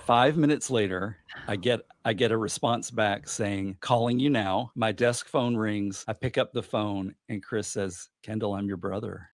5 minutes later, I get a response back saying, "Calling you now." My desk phone rings. I pick up the phone, and Chris says, "Kendall, I'm your brother."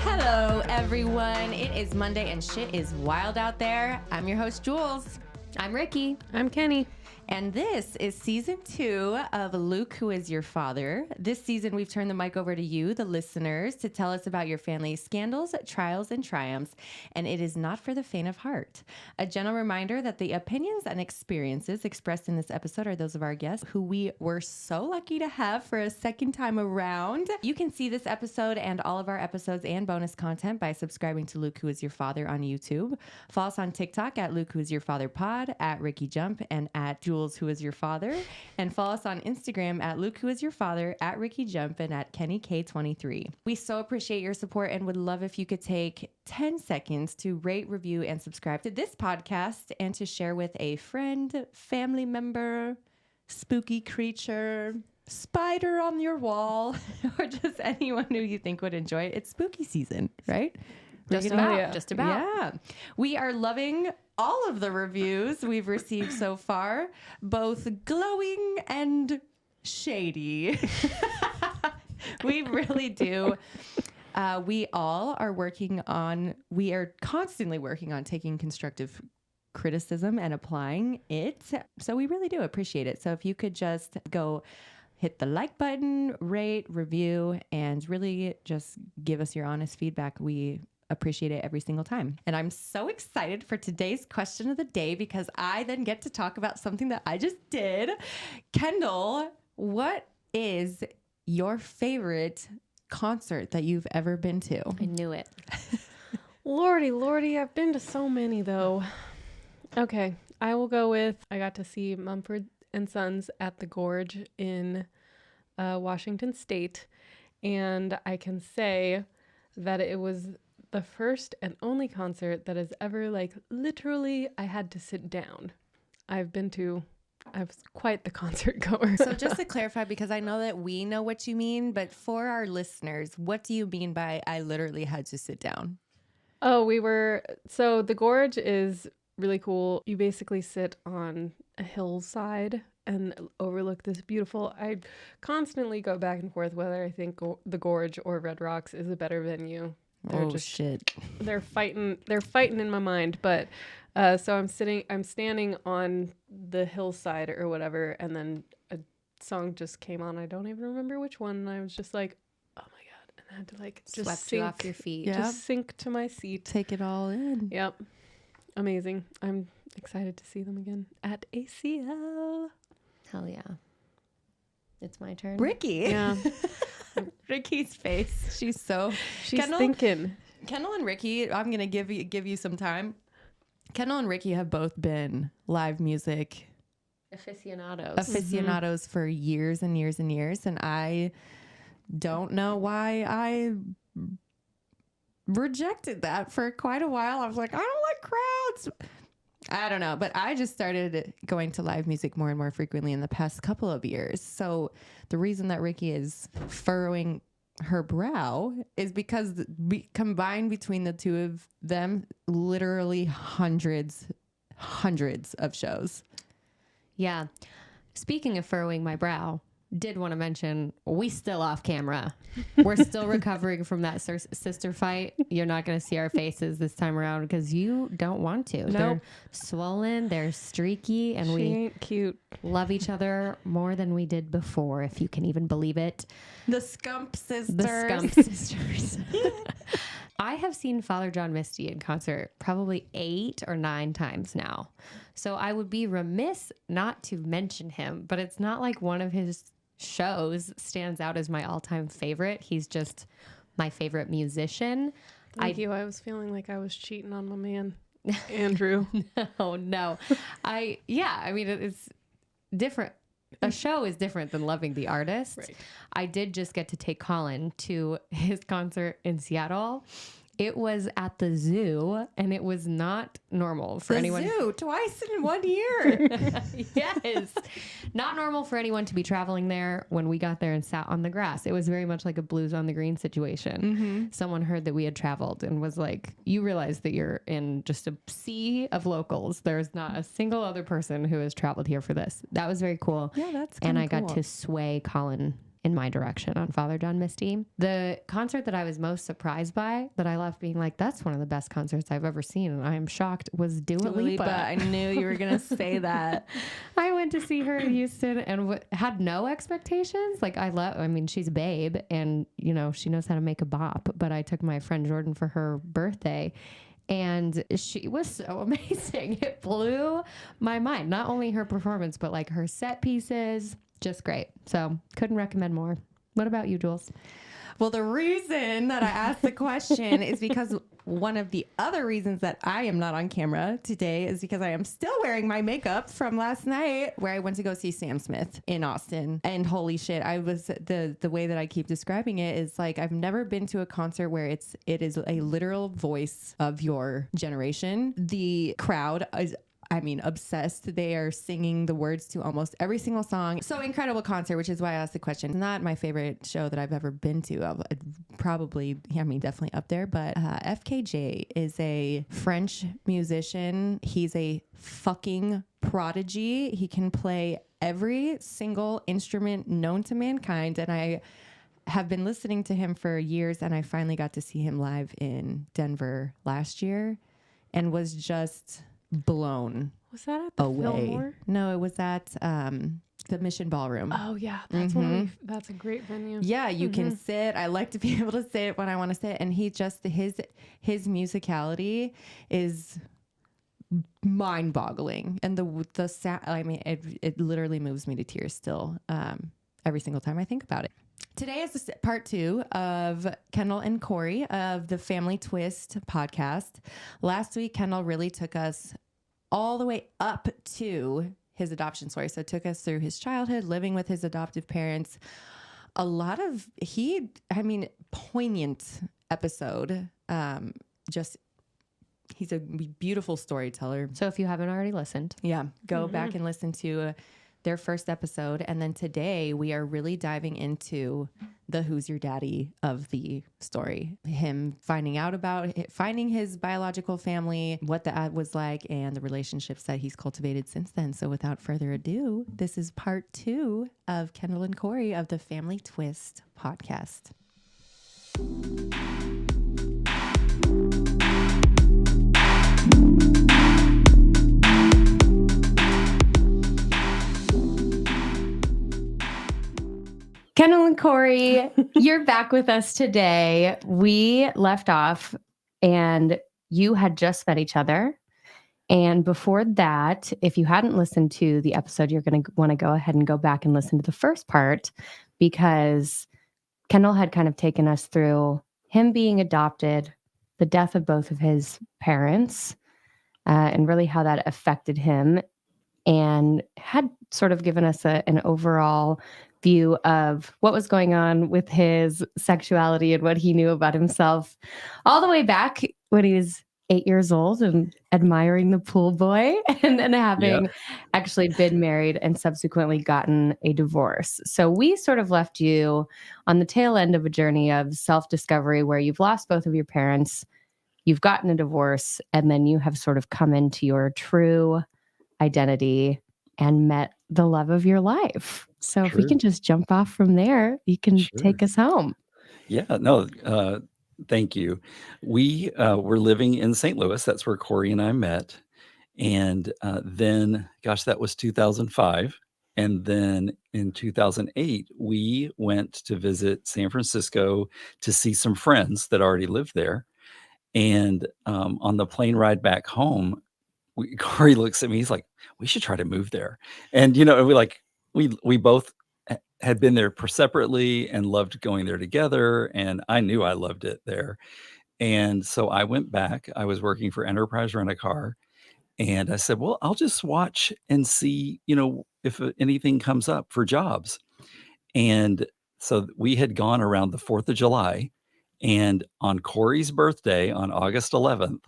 Hello, everyone. It is Monday and shit is wild out there. I'm your host, Jules. I'm Ricky. I'm Kenny. And this is season 2 of Luke, Who Is Your Father? This season, we've turned the mic over to you, the listeners, to tell us about your family's scandals, trials, and triumphs. And it is not for the faint of heart. A gentle reminder that the opinions and experiences expressed in this episode are those of our guests, who we were so lucky to have for a second time around. You can see this episode and all of our episodes and bonus content by subscribing to Luke, Who Is Your Father on YouTube. Follow us on TikTok at Luke, Who Is Your Father Pod, at Ricky Jump, and at Jules, Who Is Your Father, and follow us on Instagram at Luke, Who Is Your Father, at Ricky Jump, and at KennyK23. We so appreciate your support and would love if you could take 10 seconds to rate, review, and subscribe to this podcast and to share with a friend, family member, spooky creature, spider on your wall, or just anyone who you think would enjoy it. It's spooky season, right? Just about. Yeah. We are loving all of the reviews we've received so far, both glowing and shady. We really do. We are constantly working on taking constructive criticism and applying it. So we really do appreciate it. So if you could just go hit the like button, rate, review, and really just give us your honest feedback. We appreciate it every single time. And I'm so excited for today's question of the day because I then get to talk about something that I just did. Kendall, what is your favorite concert that you've ever been to? I knew it. Lordy, I've been to so many though. Okay, I will go with, I got to see Mumford and Sons at the Gorge in Washington State. And I can say that it was the first and only concert that has ever, like, literally I had to sit down. I was quite the concert goer. So just to clarify, because I know that we know what you mean, but for our listeners, what do you mean by I literally had to sit down? Oh, so the Gorge is really cool. You basically sit on a hillside and overlook this beautiful, I constantly go back and forth whether I think the Gorge or Red Rocks is a better venue. Shit. They're fighting in my mind, but so I'm standing on the hillside or whatever, and then a song just came on. I don't even remember which one, and I was just like, oh my God. And I had to like just Swept sink you off your feet. Yeah. Just sink to my seat. Take it all in. Yep. Amazing. I'm excited to see them again at ACL. Hell yeah. It's my turn. Ricky. Yeah. Ricky's face. She's thinking. Kendall and Ricky, I'm going to give you some time. Kendall and Ricky have both been live music aficionados for years and years and years. And I don't know why I rejected that for quite a while. I was like, I don't like crowds. I don't know, but I just started going to live music more and more frequently in the past couple of years. So the reason that Ricky is furrowing her brow is because combined between the two of them, literally hundreds of shows. Yeah. Speaking of furrowing my brow, did want to mention we still off camera. We're still recovering from that sister fight. You're not going to see our faces this time around because you don't want to. Nope. They're swollen, they're streaky, and we ain't cute. Love each other more than we did before, if you can even believe it. The Scump Sisters. The Scump Sisters. I have seen Father John Misty in concert probably 8 or 9 times now. So I would be remiss not to mention him, but it's not like one of his shows stands out as my all-time favorite. He's just my favorite musician. Thank you. I was feeling like I was cheating on my man, Andrew. No. I mean, it's different. A show is different than loving the artist. Right. I did just get to take Colin to his concert in Seattle. It was at the zoo, and it was not normal for The anyone. zoo twice in 1 year. Yes. Not normal for anyone to be traveling there. When we got there and sat on the grass, it was very much like a Blues on the Green situation. Someone heard that we had traveled and was like, you realize that you're in just a sea of locals. There's not a single other person who has traveled here for this. That was very cool. Yeah, that's And kinda I got cool. to sway Colin in my direction on Father John Misty. The concert that I was most surprised by, that I left being like, that's one of the best concerts I've ever seen, and I am shocked, was Dua Lipa. I knew you were going to say that. I went to see her in Houston and had no expectations. Like I mean, she's a babe, and you know, she knows how to make a bop, but I took my friend Jordan for her birthday, and she was so amazing. It blew my mind. Not only her performance, but like her set pieces, just great. So couldn't recommend more. What about you, Jules? Well, the reason that I asked the question is because one of the other reasons that I am not on camera today is because I am still wearing my makeup from last night where I went to go see Sam Smith in Austin. And holy shit, I was the way that I keep describing it is like I've never been to a concert where it is a literal voice of your generation. The crowd is obsessed. They are singing the words to almost every single song. So incredible concert, which is why I asked the question. Not my favorite show that I've ever been to. Definitely up there. But FKJ is a French musician. He's a fucking prodigy. He can play every single instrument known to mankind. And I have been listening to him for years. And I finally got to see him live in Denver last year and was just blown Was that at the away. Fillmore? No, it was at the Mission Ballroom. Oh yeah, that's that's a great venue. Yeah, you can sit. I like to be able to sit when I want to sit, and he just his musicality is mind-boggling, and the sound. I mean, it literally moves me to tears still every single time I think about it. Today is part 2 of Kendall and Corey of the Family Twist podcast. Last week, Kendall really took us all the way up to his adoption story. So it took us through his childhood, living with his adoptive parents. A lot of, poignant episode. He's a beautiful storyteller. So if you haven't already listened, Yeah, go back and listen to their first episode. And then today we are really diving into the who's your daddy of the story. Him finding his biological family, what that was like, and the relationships that he's cultivated since then. So without further ado, this is part 2 of Kendall and Corey of the Family Twist podcast. Kendall and Corey, you're back with us today. We left off and you had just met each other. And before that, if you hadn't listened to the episode, you're going to want to go ahead and go back and listen to the first part, because Kendall had kind of taken us through him being adopted, the death of both of his parents, and really how that affected him, and had sort of given us an overall view of what was going on with his sexuality and what he knew about himself all the way back when he was 8 years old and admiring the pool boy, and then having actually been married and subsequently gotten a divorce. So we sort of left you on the tail end of a journey of self-discovery where you've lost both of your parents, you've gotten a divorce, and then you have sort of come into your true identity and met the love of your life. So if we can just jump off from there, you can take us home. Yeah, no, thank you. We were living in St. Louis. That's where Corey and I met. And then, gosh, that was 2005. And then in 2008, we went to visit San Francisco to see some friends that already lived there. And on the plane ride back home, Corey looks at me. He's like, "We should try to move there." And we both had been there separately and loved going there together. And I knew I loved it there. And so I went back. I was working for Enterprise Rent-A-Car, and I said, "Well, I'll just watch and see, if anything comes up for jobs." And so we had gone around the 4th of July, And on Corey's birthday on August 11th,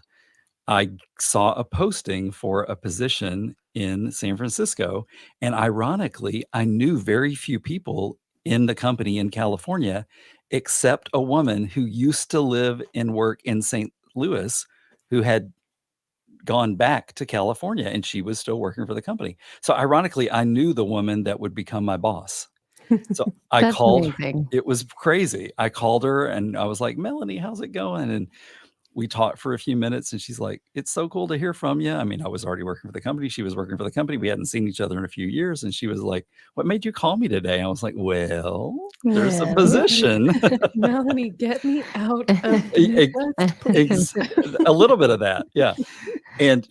I saw a posting for a position in San Francisco. And ironically, I knew very few people in the company in California, except a woman who used to live and work in St. Louis, who had gone back to California and she was still working for the company. So ironically, I knew the woman that would become my boss. So I That's called her. amazing. It was crazy. I called her and I was like, "Melanie, how's it going?" And we talked for a few minutes and she's like, "It's so cool to hear from you." I mean, I was already working for the company. She was working for the company. We hadn't seen each other in a few years. And she was like, "What made you call me today?" I was like, "Well, there's a Well. position." Melanie, get me out of E- the West, please. a little bit of that. Yeah. And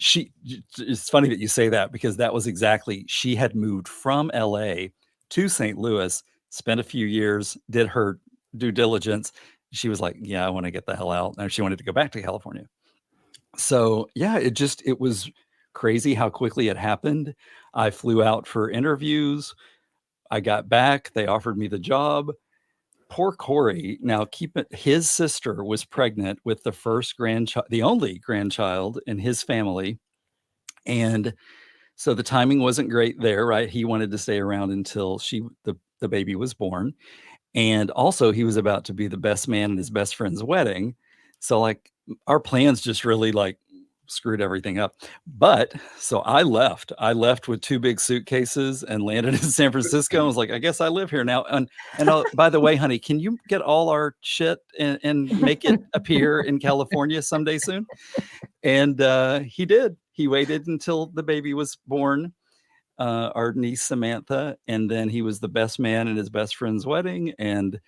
it's funny that you say that because that was exactly, she had moved from LA to St. Louis, spent a few years, did her due diligence. She was like, "Yeah, I want to get the hell out." And she wanted to go back to California. So yeah, it was crazy how quickly it happened. I flew out for interviews. I got back. They offered me the job. Poor Corey. Now, keep it. His sister was pregnant with the first grandchild, the only grandchild in his family, and so the timing wasn't great there, right? He wanted to stay around until the baby was born, and also he was about to be the best man at his best friend's wedding. So like our plans just really like screwed everything up. But so I left. I left with two big suitcases and landed in San Francisco. I was like, "I guess I live here now." And by the way, honey, can you get all our shit and make it appear in California someday soon? And he did. He waited until the baby was born, our niece Samantha, and then he was the best man at his best friend's wedding. And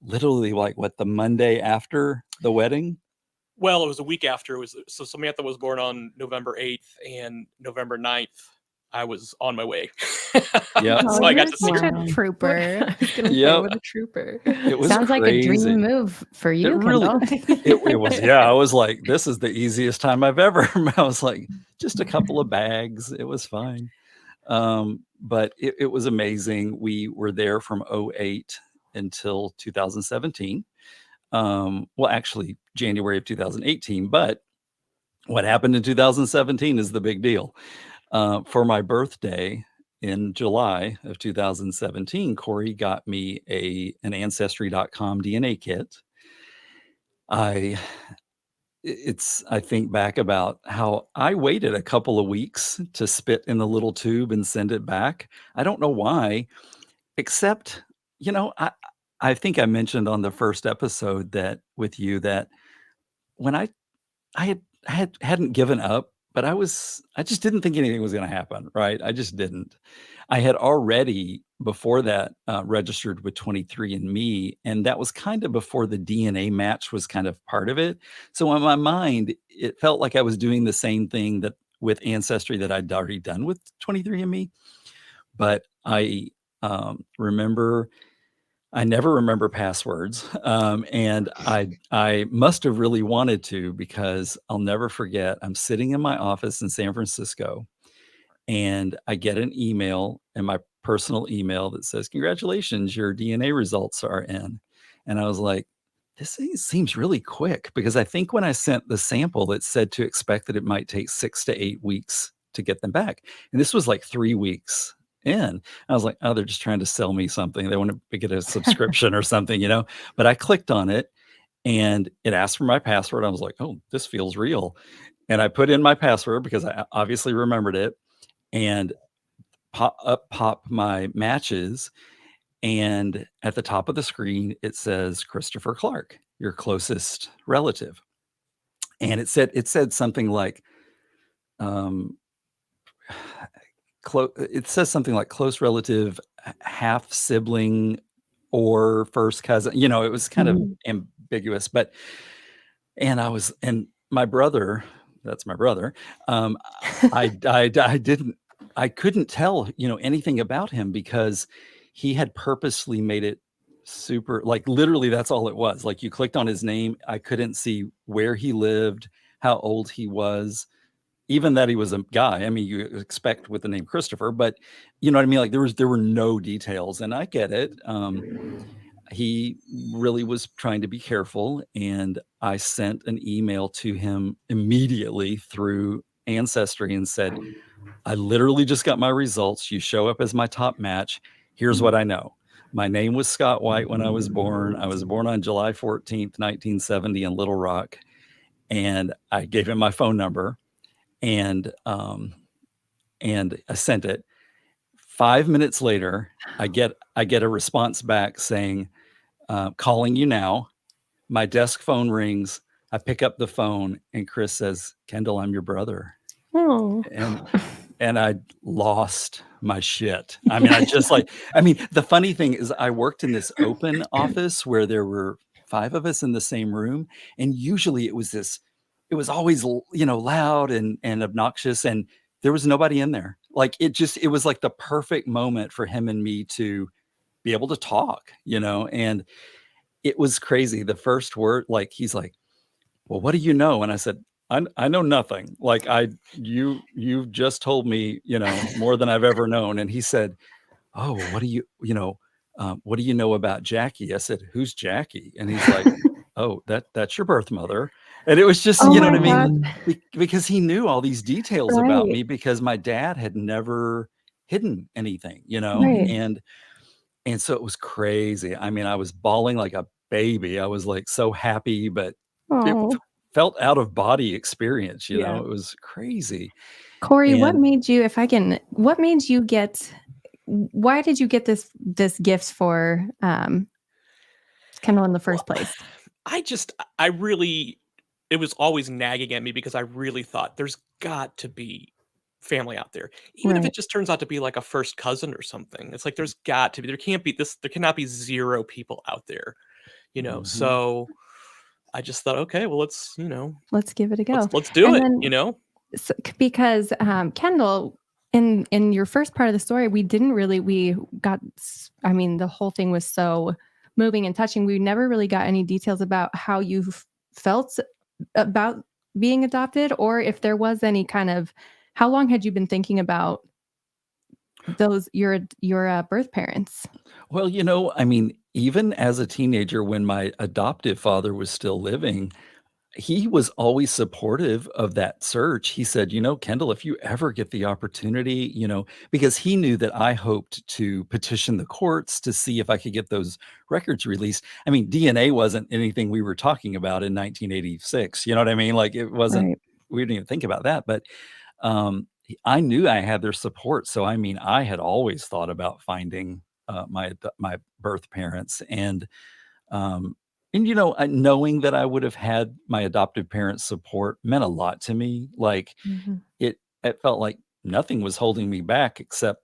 literally, like what, the Monday after the wedding? Well, it was a week after. It was so Samantha was born on November 8th, and November 9th, I was on my way. Yeah. So I got to see you're her. such a trooper. I was gonna say, Yep. what a trooper. It was Sounds like a crazy. dream move for you, It really, Kendall. it was, yeah. I was like, this is the easiest time I've ever. I was like, just a couple of bags. It was fine. But it was amazing. We were there from '08 until 2017. Well, actually, January of 2018. But what happened in 2017 is the big deal. For my birthday in July of 2017, Corey got me an Ancestry.com DNA kit. I think back about how I waited a couple of weeks to spit in the little tube and send it back. I don't know why, except, you know, I think I mentioned on the first episode that with you that when I hadn't given up, but I just didn't think anything was going to happen, right? I just didn't. I had already before that registered with 23andMe, and that was kind of before the DNA match was kind of part of it. So in my mind, it felt like I was doing the same thing that with Ancestry that I'd already done with 23andMe. But remember I never remember passwords, and I must have really wanted to because I'll never forget. I'm sitting in my office in San Francisco, and I get an email in my personal email that says, "Congratulations, your DNA results are in." And I was like, "This thing seems really quick," because I think when I sent the sample, it said to expect that it might take 6 to 8 weeks to get them back, and this was like 3 weeks in. I was like, "Oh, they're just trying to sell me something. They want to get a subscription or something, you know?" But I clicked on it, and it asked for my password. I was like, "Oh, this feels real." And I put in my password because I obviously remembered it, and pop my matches, and at the top of the screen, it says Christopher Clark, your closest relative. And it said something like, um, it says something like close relative, half sibling, or first cousin. You know, it was kind of ambiguous, but and my brother, that's my brother. Um, I couldn't tell, anything about him because he had purposely made it super, like literally that's all it was. Like you clicked on his name, I couldn't see where he lived, how old he was, even that he was a guy. I mean, you expect with the name Christopher, but you know what I mean? Like there were no details, and I get it. he really was trying to be careful, and I sent an email to him immediately through Ancestry and said, I literally just got my results. You show up as my top match. Here's what I know. My name was Scott White when I was born. I was born on July 14th, 1970 in Little Rock. And I gave him my phone number, and I sent it. 5 minutes later, I get a response back saying, calling you now. My desk phone rings. I pick up the phone, and Chris says, Kendall, I'm your brother. Oh. And I lost my shit. I mean, the funny thing is I worked in this open office where there were 5 of us in the same room, and usually it was always loud and obnoxious, and there was nobody in there. Like, it was like the perfect moment for him and me to be able to talk. And it was crazy. The first word, like, he's like, well, what do you know? And I said, I know nothing. Like, you've just told me, more than I've ever known. And he said, oh, what do you know about Jackie? I said, who's Jackie? And he's like, oh, that's your birth mother. And it was just, Oh you know what my I mean? God. Because he knew all these details about Right. me, because my dad had never hidden anything. Right. And so it was crazy. I mean, I was bawling like a baby. I was like so happy, but it Oh. felt out of body experience. Yeah. It was crazy. Corey, what And made you, what made you why did you get this gift for Kendall in the Well, first place? I really, it was always nagging at me because I really thought there's got to be family out there. Even if Right. it just turns out to be like a first cousin or something. It's like there cannot be 0 people out there, Mhm. So I just thought, okay, well Let's give it a go. let's do And it. then because Kendall, in your first part of the story, the whole thing was so moving and touching. We never really got any details about how you felt about being adopted, or if there was any kind of, how long had you been thinking about your birth parents? Well, even as a teenager, when my adoptive father was still living, he was always supportive of that search. He said, Kendall, if you ever get the opportunity, because he knew that I hoped to petition the courts to see if I could get those records released. I mean, DNA wasn't anything we were talking about in 1986. You know what I mean? Like, it wasn't, Right. we didn't even think about that. But I knew I had their support. So, I mean, I had always thought about finding my birth parents, um, knowing that I would have had my adoptive parents' support meant a lot to me. Like, Mhm. it felt like nothing was holding me back except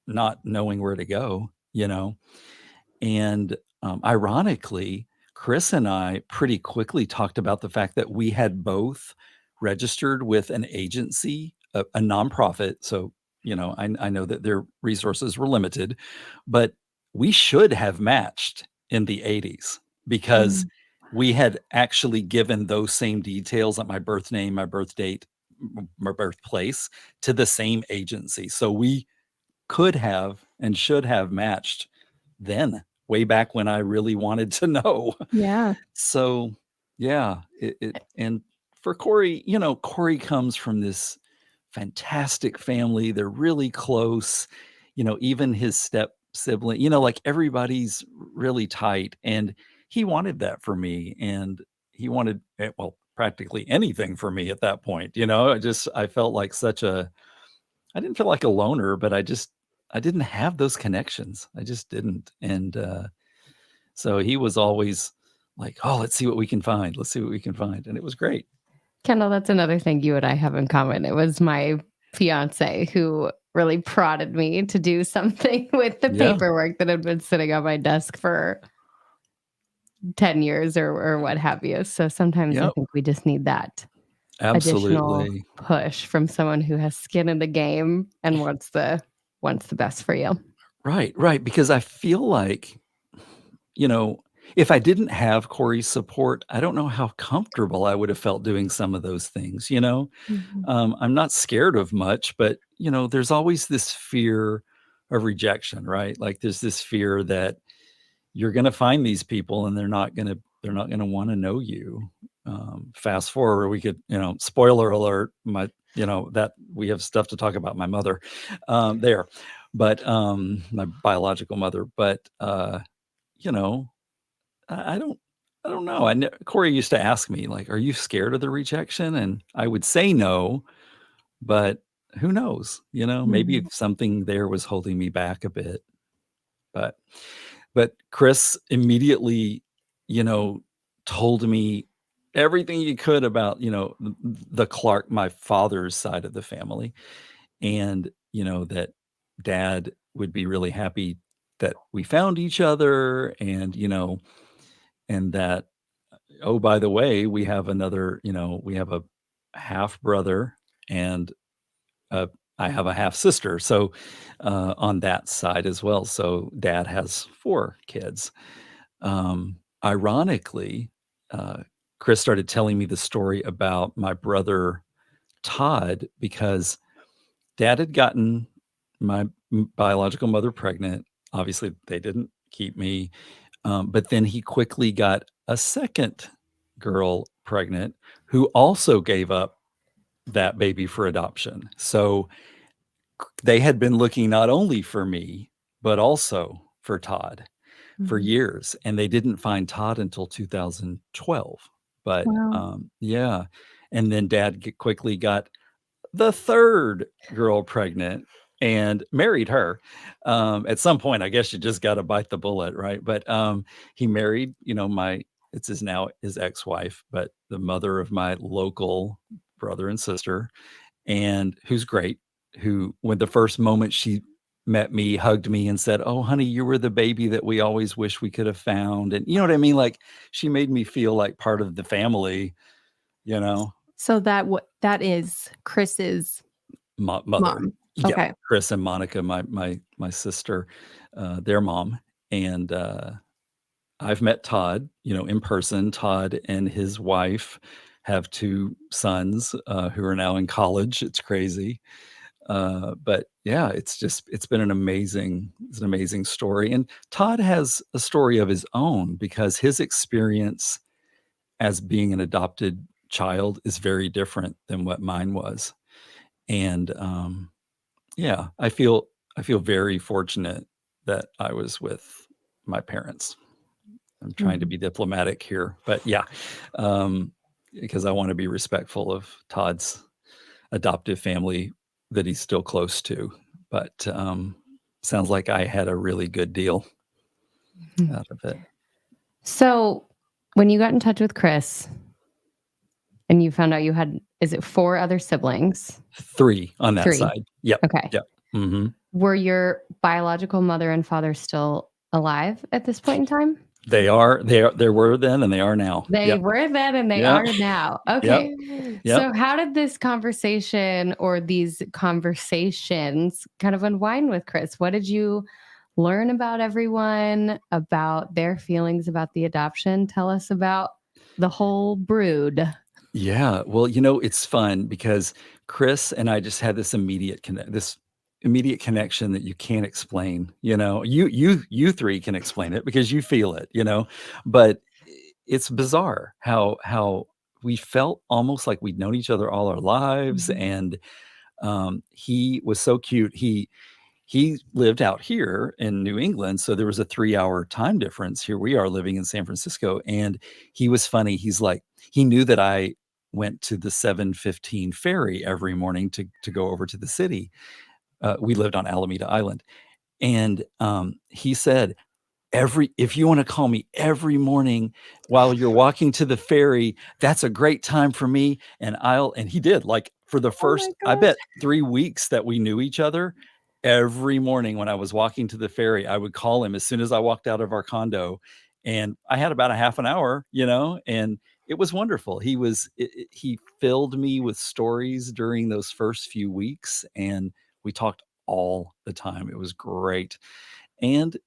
not knowing where to go. And ironically, Chris and I pretty quickly talked about the fact that we had both registered with an agency, a nonprofit. So, I know that their resources were limited, but we should have matched in the 80s, because Mm. we had actually given those same details, like my birth name, my birth date, my birthplace, to the same agency. So we could have and should have matched then, way back when I really wanted to know. Yeah. So, yeah, and for Corey, Corey comes from this fantastic family. They're really close. Even his step sibling, like, everybody's really tight, and he wanted that for me, and he wanted, well, practically anything for me at that point. I felt like I didn't feel like a loner, but I didn't have those connections. I just didn't. And so he was always like, "Oh, let's see what we can find. Let's see what we can find." And it was great. Kendall, that's another thing you and I have in common. It was my fiance who really prodded me to do something with the Yeah. paperwork that had been sitting on my desk for 10 years or what have you. So sometimes I Yep. think we just need that additional Absolutely. push from someone who has skin in the game and wants the best for you. Right, right. Because I feel like, you know, if I didn't have Corey's support, I don't know how comfortable I would have felt doing some of those things. Mhm. I'm not scared of much, but, there's always this fear of rejection, right? Like, there's this fear that, you're going to find these people and they're not going to want to know you. Fast forward, we could, spoiler alert, that we have stuff to talk about my mother, there, but, my biological mother, but, you know, I don't I don't know. Corey used to ask me, like, "Are you scared of the rejection?" And I would say no, but who knows? Maybe Mhm. if something there was holding me back a bit. But Chris immediately, you know, told me everything he could about, the Clark, my father's side of the family, and, that dad would be really happy that we found each other, and, and that, oh, by the way, we have a half brother, and uh, I have a half sister. So on that side as well. So dad has 4 kids. Ironically, uh, Chris started telling me the story about my brother Todd because dad had gotten my biological mother pregnant. Obviously, they didn't keep me. But then he quickly got a second girl pregnant who also gave up that baby for adoption. So they had been looking not only for me, but also for Todd for Mhm. years, and they didn't find Todd until 2012. But, Wow. yeah, and then dad quickly got the 3rd girl pregnant and married her. At some point, I guess you just gotta bite the bullet, right? But, he married, it's his ex-wife, but the mother of my local brother and sister, and who's great, who when the first moment she met me, hugged me and said, "Oh, honey, you were the baby that we always wish we could have found." And you know what I mean? Like, she made me feel like part of the family, you know? So that is Chris's Mother. mom. Yeah, Okay. Chris and Monica, my sister, their mom, and, I've met Todd, in person. Todd and his wife have 2 sons, who are now in college. It's crazy. But yeah, it's been an amazing story. And Todd has a story of his own because his experience as being an adopted child is very different than what mine was. And yeah, I feel very fortunate that I was with my parents. I'm trying to Mhm. be diplomatic here, but yeah, um, because I want to be respectful of Todd's adoptive family that he's still close to. But sounds like I had a really good deal Mhm. out of it. So, when you got in touch with Chris and you found out you had, is it 4 other siblings? 3 on that 3. side. Yep. Okay. Yep. Hmm. Were your biological mother and father still alive at this point in time? There were then and they are now. They Yep. were then and they Yep. are now. Yep. Okay. Yep. So, how did this conversation or these conversations kind of unwind with Chris? What did you learn about everyone, about their feelings about the adoption? Tell us about the whole brood. Yeah. Well, it's fun because Chris and I just had this immediate connection that you can't explain. You 3 can explain it because you feel it, but it's bizarre how we felt almost like we'd known each other all our lives. Mhm. And he was so cute. He lived out here in New England, so there was a 3-hour time difference. Here we are living in San Francisco, and he was funny. He's like, he knew that I went to the 7:15 ferry every morning to go over to the city. We lived on Alameda Island, and he said, every if you wanna call me every morning while you're walking to the ferry, that's a great time for me, and he did, like, for the Oh my first, I gosh. bet, 3 weeks that we knew each other, every morning when I was walking to the ferry, I would call him as soon as I walked out of our condo, and I had about a half an hour, and it was wonderful. He filled me with stories during those first few weeks, and we talked all the time. It was great. And,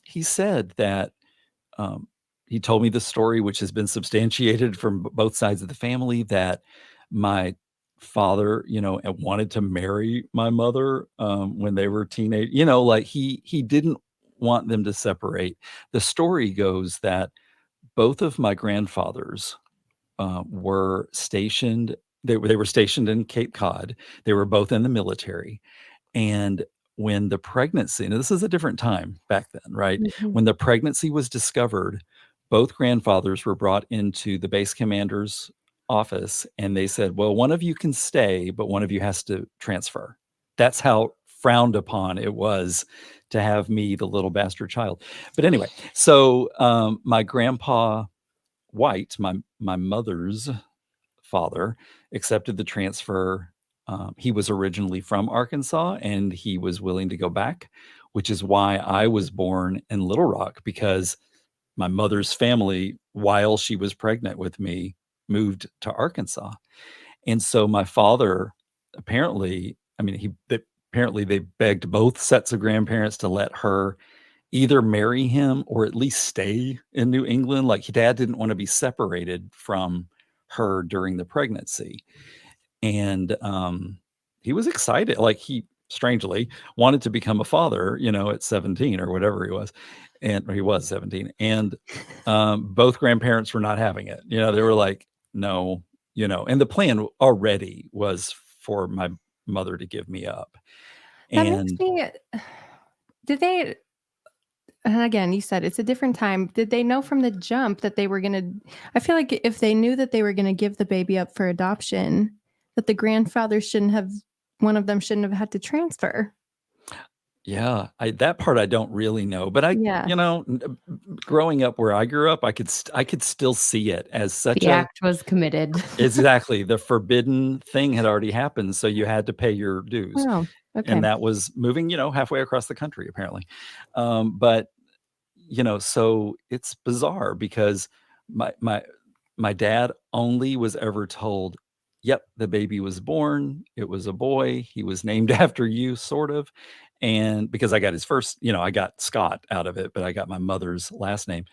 he said that, um, he told me the story, which has been substantiated from both sides of the family, that my father, wanted to marry my mother when they were teenage. Like he didn't want them to separate. The story goes that both of my grandfathers were stationed. They were stationed in Cape Cod. They were both in the military. And when the pregnancy, and this is a different time back then, right? Mhm. When the pregnancy was discovered, both grandfathers were brought into the base commander's office and they said, well, one of you can stay, but one of you has to transfer. That's how frowned upon it was to have me, the little bastard child. But anyway, so my grandpa White, my mother's father, accepted the transfer. He was originally from Arkansas and he was willing to go back, which is why I was born in Little Rock because my mother's family, while she was pregnant with me, moved to Arkansas. And so my father apparently, I mean, apparently they begged both sets of grandparents to let her either marry him or at least stay in New England. Like, dad didn't want to be separated from her during the pregnancy. And he was excited. Like, he strangely wanted to become a father, at 17 or whatever he was. Or he was 17. And both grandparents were not having it. They were like, no, and the plan already was for my mother to give me up. That makes And me. Did they? And again, you said it's a different time. Did they know from the jump that they were going to? I feel like if they knew that they were going to give the baby up for adoption, that the grandfather shouldn't have, one of them shouldn't have had to transfer. yeah, that part I don't really know, but Yeah. growing up where I grew up, I could still see it as such The a act was committed. exactly, the forbidden thing had already happened, so you had to pay your dues, Oh, okay. and that was moving, halfway across the country apparently. But, so it's bizarre because my my my dad only was ever told, "Yep, the baby was born. It was a boy. He was named after you," sort of. And because I got his first, I got Scott out of it, but I got my mother's last name.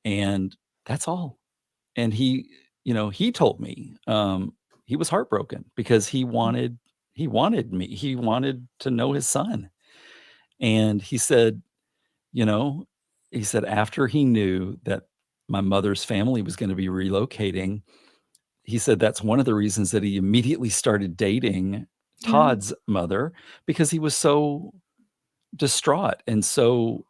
And that's all. And he told me, he was heartbroken because he wanted me. He wanted to know his son. And you know, he said after he knew that my mother's family was going to be relocating, he said that's one of the reasons that he immediately started dating Yeah. Todd's mother because he was so distraught and so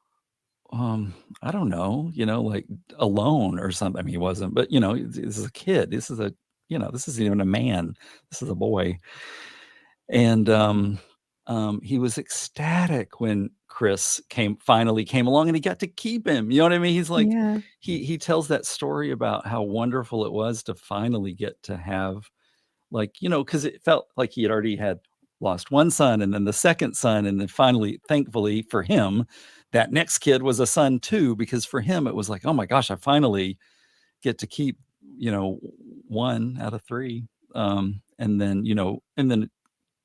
I don't know, like alone or something. I mean, he wasn't, but this is a kid. This isn't even a man. This is a boy. And he was ecstatic when Chris finally came along and he got to keep him. You know what I mean? He's like, Yeah. he tells that story about how wonderful it was to finally get to have, like, because it felt like he had already had lost one son and then the second son. And then finally, thankfully for him, that next kid was a son too, because for him, it was like, oh my gosh, I finally get to keep, one out of three. And then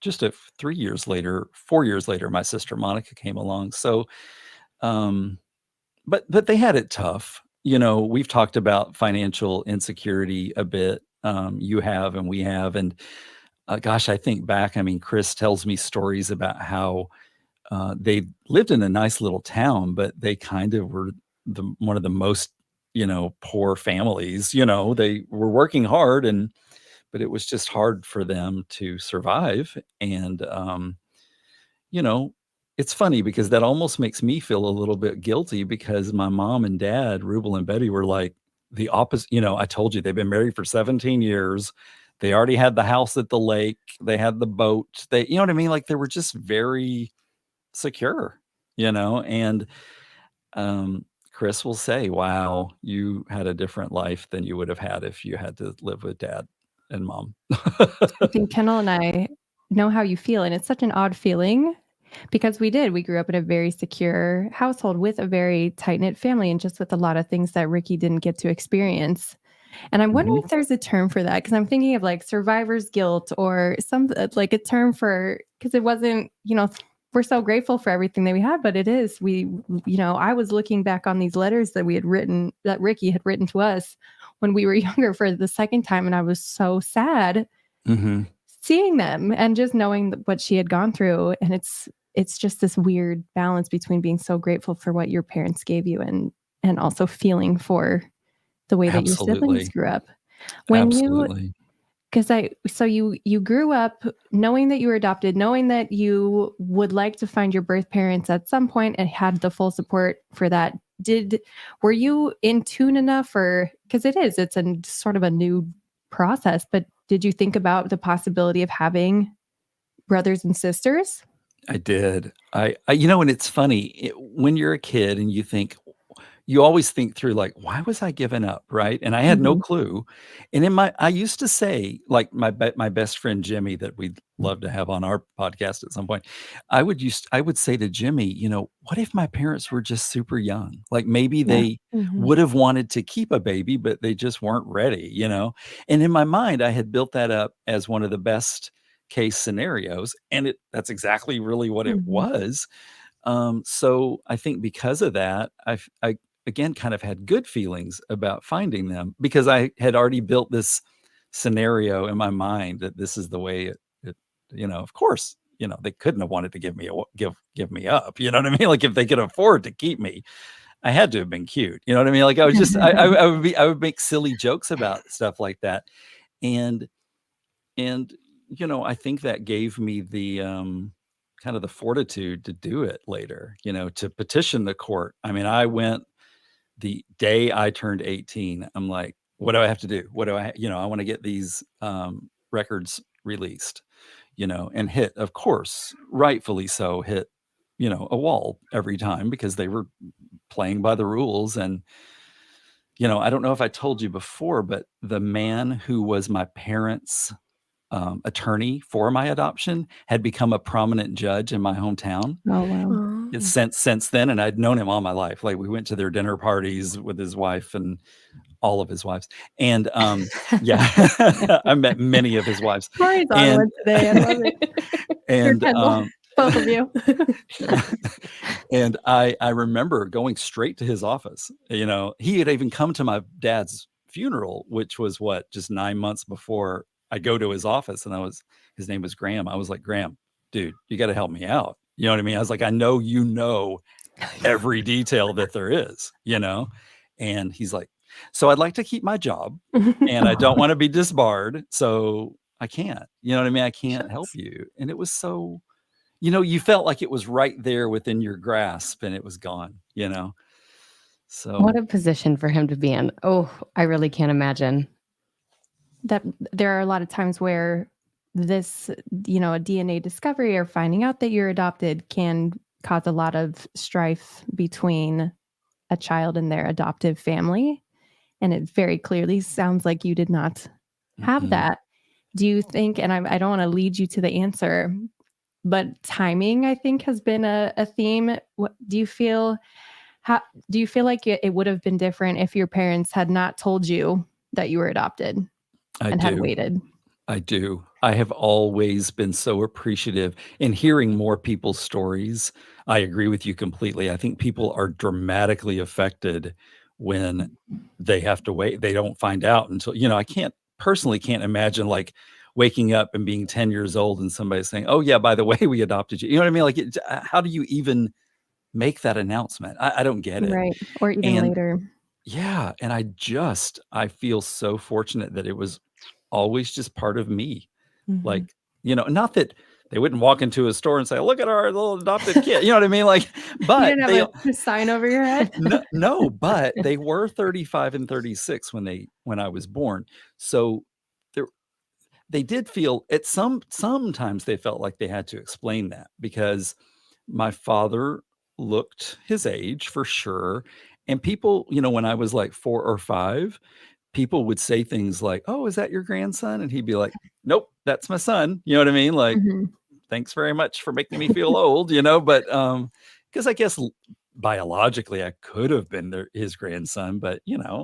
just 3 years later, 4 years later, my sister Monica came along. So, um, but they had it tough. We've talked about financial insecurity a bit. You have, and we have, and gosh, I think back. I mean, Chris tells me stories about how they lived in a nice little town, but they kind of were one of the most, poor families. They were working hard, but it was just hard for them to survive. And you know, it's funny because that almost makes me feel a little bit guilty because my mom and dad, Rubel and Betty, were like the opposite. I told you they've been married for 17 years. They already had the house at the lake. They had the boat. You know what I mean? Like they were just very secure, and Chris will say, wow, you had a different life than you would have had if you had to live with dad and mom. I think Kendall and I know how you feel, and it's such an odd feeling because we did. We grew up in a very secure household with a very tight knit family, and just with a lot of things that Ricky didn't get to experience. And I'm wondering Mhm. if there's a term for that because I'm thinking of like survivor's guilt or some like a term for because it wasn't, we're so grateful for everything that we had, but it is I was looking back on these letters that we had written that Ricky had written to us when we were younger for the second time, and I was so sad Mhm. seeing them and just knowing what she had gone through. And it's just this weird balance between being so grateful for what your parents gave you and also feeling for the way that your siblings Absolutely. grew up. When you Absolutely. so you grew up knowing that you were adopted, knowing that you would like to find your birth parents at some point and had the full support for that. Were you in tune enough, or because it's a sort of a new process, but did you think about the possibility of having brothers and sisters? I did. You know, and it's funny when you're a kid and you always think through like, why was I given up? Right. And I had no Mhm. clue. And I used to say, like my best friend, Jimmy, that we'd love to have on our podcast at some point. I would say to Jimmy, what if my parents were just super young? Like maybe Yeah. they Mhm. would have wanted to keep a baby, but they just weren't ready. And in my mind, I had built that up as one of the best case scenarios. And that's exactly really what it Mhm. was. So I think because of that, I again kind of had good feelings about finding them because I had already built this scenario in my mind that this is the way of course, they couldn't have wanted to give me up. You know what I mean? Like if they could afford to keep me, I had to have been cute. You know what I mean? Like I was just I would make silly jokes about stuff like that. And and, I think that gave me the, kind of the fortitude to do it later, to petition the court. I mean, I went the day I turned 18. I'm like, "What do I have to do? What do I I wanna get these, records released," and of course, rightfully so, a wall every time because they were playing by the rules. And, I don't know if I told you before, but the man who was my parents' attorney for my adoption had become a prominent judge in my hometown Oh, wow. Oh. since then, and I'd known him all my life. Like we went to their dinner parties with his wife and all of his wives, and yeah, I met many of his wives, Corey's on and one today. I love it. Here, and Kendall. Both of you. and I remember going straight to his office. He had even come to my dad's funeral, which was just 9 months before I go to his office. And his name was Graham. I was like, Graham, dude, you got to help me out. You know what I mean? I was like, I know every detail that there is. And he's like, so I'd like to keep my job and I don't want to be disbarred. So I can't, you know what I mean? I can't help Shucks. you. And it was so, you felt like it was right there within your grasp and it was gone. What So a position for him to be in. Oh, I really can't imagine. That there are a lot of times where this, a DNA discovery or finding out that you're adopted can cause a lot of strife between a child and their adoptive family. And it very clearly sounds like you did not have mhm. that. Do you think, and I don't want to lead you to the answer, but timing, I think, has been a theme. What do you feel? How do you feel like it would have been different if your parents had not told you that you were adopted I and had do. waited? I do. I have always been so appreciative in hearing more people's stories. I agree with you completely. I think people are dramatically affected when they have to wait. They don't find out until, I can't imagine like waking up and being 10 years old and somebody saying, "Oh yeah, by the way, we adopted you." You know what I mean? Like, how do you even make that announcement? I don't get it. Right. Or even And later. yeah, and I feel so fortunate that it was always just part of me. Mhm. Like, not that they wouldn't walk into a store and say, "Look at our little adopted kid." You know what I mean? Like, You but didn't have they a sign over your head? no, but they were 35 and 36 when I was born. So there they did feel sometimes they felt like they had to explain that because my father looked his age for sure. And people, when I was like 4 or 5, people would say things like, "Oh, is that your grandson?" And he'd be like, "Nope, that's my son." You know what I mean? Like, Mhm. "Thanks very much for making me feel old," but because I guess biologically I could have been his grandson, but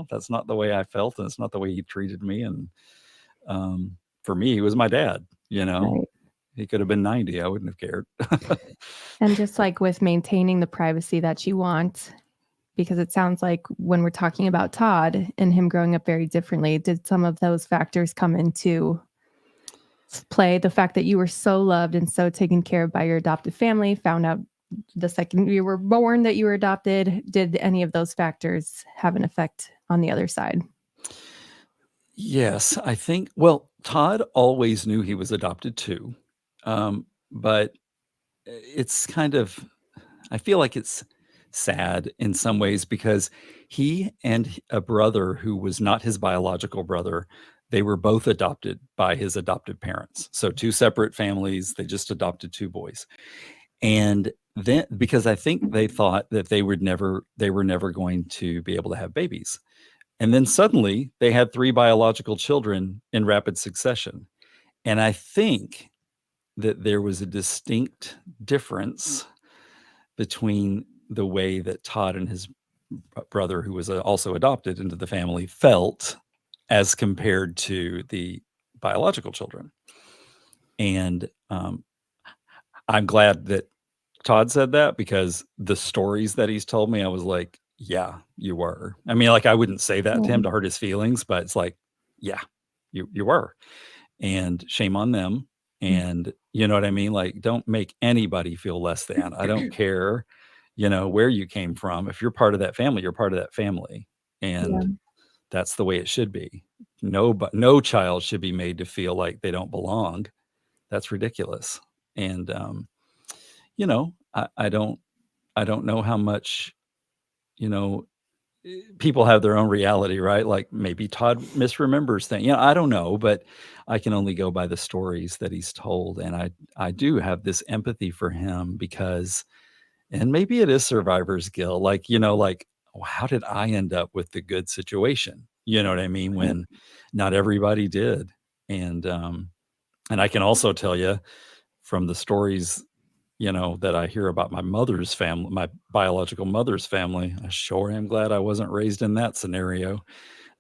that's not the way I felt and it's not the way he treated me. And for me, he was my dad. Right. He could have been 90. I wouldn't have cared. And just like with maintaining the privacy that you want, because it sounds like when we're talking about Todd and him growing up very differently, did some of those factors come into play, the fact that you were so loved and so taken care of by your adoptive family, found out the second you were born that you were adopted? Did any of those factors have an effect on the other side? Yes, I think, well, Todd always knew he was adopted too. But it's kind of, I feel like it's sad in some ways because he and a brother who was not his biological brother, they were both adopted by his adoptive parents. So two separate families, they just adopted two boys. And then because I think they thought that they were never going to be able to have babies. And then suddenly they had three biological children in rapid succession. And I think that there was a distinct difference between the way that Todd and his brother, who was also adopted into the family, felt as compared to the biological children. And I'm glad that Todd said that because the stories that he's told me, I was like, yeah, you were. I mean, like, I wouldn't say that to him to hurt his feelings, but it's like, yeah, you were. And shame on them. And you know what I mean? Like, don't make anybody feel less than. I don't care, where you came from. If you're part of that family, you're part of that family. And that's the way it should be. No child should be made to feel like they don't belong. That's ridiculous. And I don't know how much, you know, people have their own reality, right? Like maybe Todd misremembers things. I don't know, but I can only go by the stories that he's told. And I do have this empathy for him because, and maybe it is survivor's guilt. Like, oh, how did I end up with the good situation? You know what I mean? When not everybody did. And I can also tell you from the stories, that I hear about my mother's family, my biological mother's family, I sure am glad I wasn't raised in that scenario.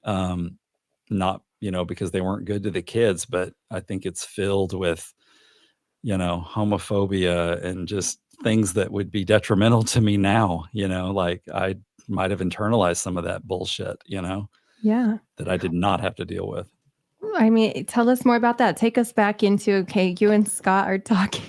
Not, because they weren't good to the kids, but I think it's filled with, homophobia and just things that would be detrimental to me now, like I might have internalized some of that bullshit, Yeah. that I did not have to deal with. I mean, tell us more about that. Take us back into, okay, you and Scott are talking,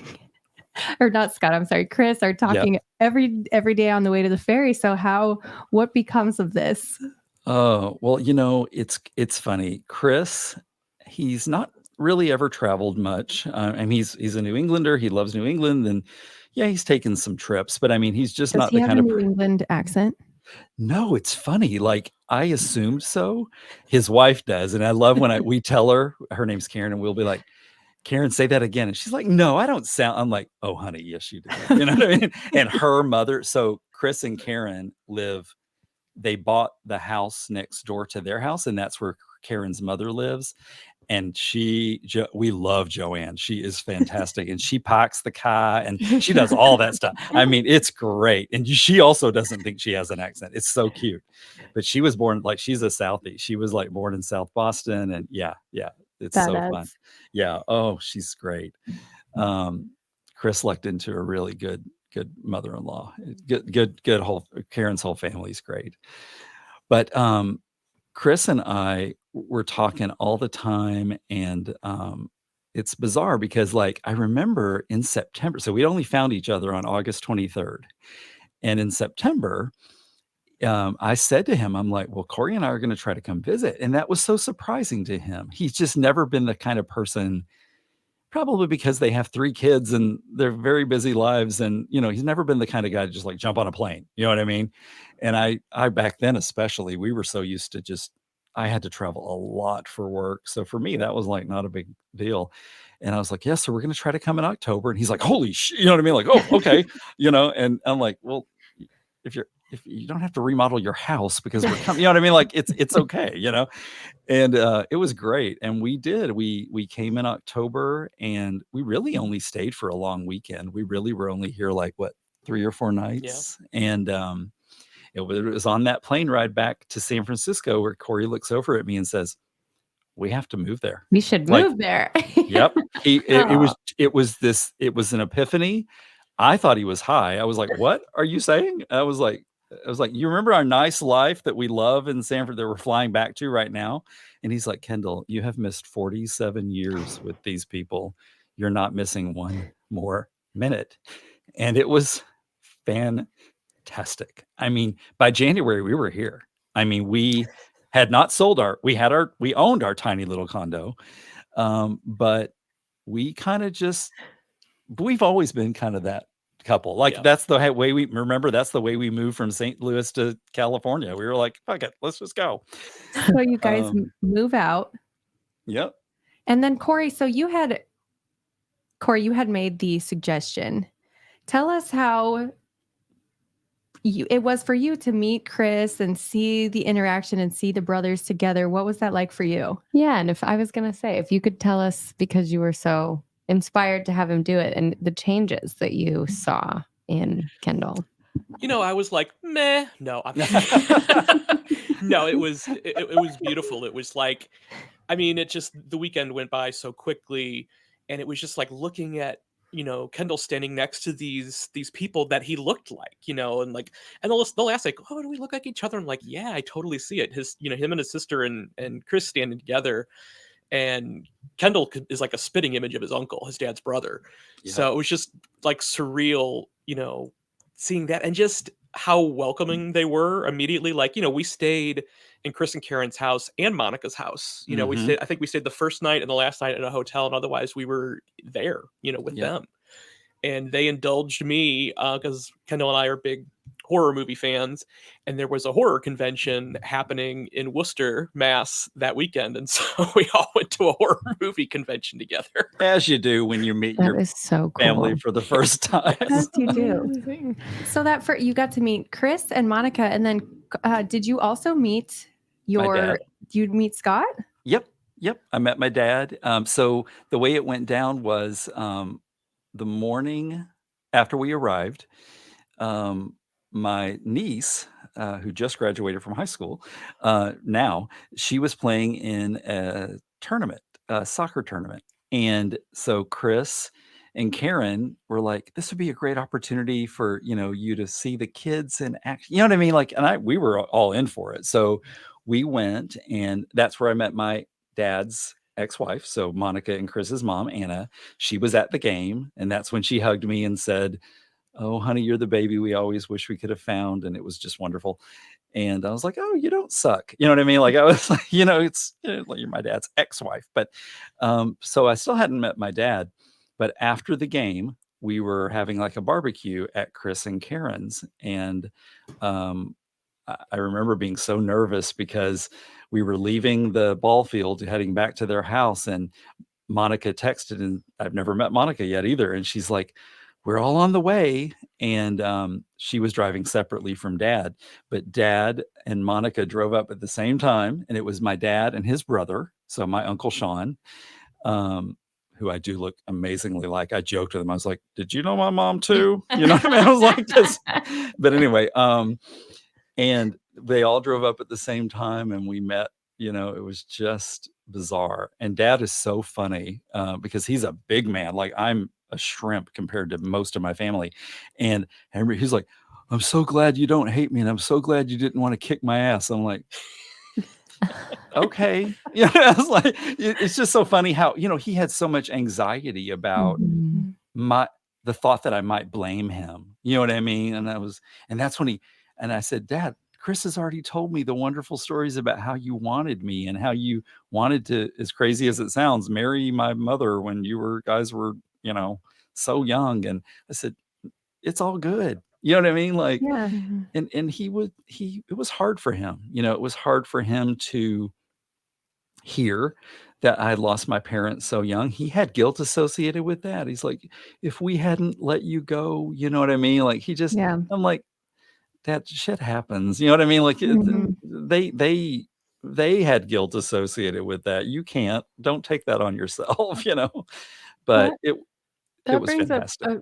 or not Scott, I'm sorry, Chris are talking every day on the way to the ferry. So what becomes of this? Oh, well, it's funny. Chris, he's not really ever traveled much. And he's a New Englander. He loves New England, and yeah, he's taken some trips. But I mean, he's just Does not he the have kind a of. New England accent? No, it's funny. Like I assumed so. His wife does, and I love when we tell her name's Karen, and we'll be like, Karen, say that again. And she's like, no, I don't sound. I'm like, oh, honey, yes, you do. You know what I mean? And her mother. So Chris and Karen they bought the house next door to their house, and that's where Karen's mother lives. And we love Joanne. She is fantastic, and she parks the car, and she does all that stuff. I mean, it's great. And she also doesn't think she has an accent. It's so cute. But she was born like she's a Southie. She was like born in South Boston, and yeah, it's so fun. Yeah. Oh, she's great. Chris lucked into a really good mother-in-law. Good whole Karen's whole family's great. But Chris and I were talking all the time, and it's bizarre because like I remember in September, so we only found each other on August 23rd. And in September, I said to him, I'm like, well, Corey and I are going to try to come visit. And that was so surprising to him. He's just never been the kind of person, probably because they have three kids and they're very busy lives. And, he's never been the kind of guy to just like jump on a plane. You know what I mean? And I back then, especially, we were so used to I had to travel a lot for work. So for me, that was like not a big deal. And I was like, yes, so we're going to try to come in October. And he's like, holy shit, you know what I mean? Like, oh, okay. And I'm like, well, if you don't have to remodel your house because we're coming, you know what I mean? Like it's okay, and it was great. And we came in October, and we really only stayed for a long weekend. We really were only here like 3 or 4 nights. And it was on that plane ride back to San Francisco where Corey looks over at me and says, we have to move there. We should move there. Yep. It was an epiphany. I thought he was high. I was like, what are you saying? I was like, I was like, you remember our nice life that we love in Sanford that we're flying back to right now? And he's like, Kendall, you have missed 47 years with these people. You're not missing one more minute. And it was fantastic. I mean, by January, we were here. I mean, we had not sold we owned our tiny little condo. But we kind of we've always been kind of that couple. Like Yeah. that's the way that's the way we moved from St. Louis to California. We were like, fuck it, let's just go. So you guys move out. Yep. And then Corey, you had made the suggestion. Tell us how it was for you to meet Chris and see the interaction and see the brothers together. What was that like for you? Yeah. And if I was going to say, if you could tell us, because you were so inspired to have him do it, and the changes that you saw in Kendall. I was like, meh. No, no, it was beautiful. It was like, I mean, the weekend went by so quickly, and it was just like looking at, Kendall standing next to these people that he looked like, and they'll ask like, oh, do we look like each other? I'm like, yeah, I totally see it. Him and his sister and Chris standing together, and Kendall is like a spitting image of his uncle, his dad's brother. Yeah. So it was just like surreal, seeing that, and just how welcoming they were immediately. Like, we stayed in Chris and Karen's house and Monica's house. I think we stayed the first night and the last night in a hotel, and otherwise we were there, with them. And they indulged me because Kendall and I are big horror movie fans, and there was a horror convention happening in Worcester, Mass that weekend, and so we all went to a horror movie convention together. As you do when you meet That your is so cool. family for the first time. Yes, you do. So you got to meet Chris and Monica, and then did you also meet you'd meet Scott? Yep. I met my dad. So the way it went down was the morning after we arrived, my niece, who just graduated from high school, now she was playing in a tournament, a soccer tournament. And so Chris and Karen were like, this would be a great opportunity for, you to see the kids in action. You know what I mean? Like, and we were all in for it. So we went, and that's where I met my dad's ex-wife. So Monica and Chris's mom, Anna, she was at the game. And that's when she hugged me and said, oh, honey, you're the baby we always wish we could have found. And it was just wonderful. And I was like, oh, you don't suck. You know what I mean? Like I was like, it's like you're my dad's ex-wife. But so I still hadn't met my dad. But after the game, we were having like a barbecue at Chris and Karen's. And I remember being so nervous because we were leaving the ball field heading back to their house, and Monica texted, and I've never met Monica yet either. And she's like, we're all on the way. And she was driving separately from Dad, but Dad and Monica drove up at the same time. And it was my dad and his brother. So my Uncle Sean, who I do look amazingly like. I joked with him. I was like, did you know my mom too? You know what I mean? I was like this. But anyway, and they all drove up at the same time, and we met. It was just bizarre. And Dad is so funny because he's a big man. Like I'm a shrimp compared to most of my family. And he's like, I'm so glad you don't hate me, and I'm so glad you didn't want to kick my ass. I'm like, okay. I was like, it's just so funny how, he had so much anxiety about the thought that I might blame him. You know what I mean? And that's when I said, Dad, Chris has already told me the wonderful stories about how you wanted me and how you wanted to, as crazy as it sounds, marry my mother when guys were, so young. And I said, it's all good. You know what I mean? Like, Yeah. and it was hard for him. It was hard for him to hear that I had lost my parents so young. He had guilt associated with that. He's like, if we hadn't let you go, you know what I mean? Like I'm like, that shit happens. You know what I mean? Like they had guilt associated with that. You don't take that on yourself, but it was fantastic.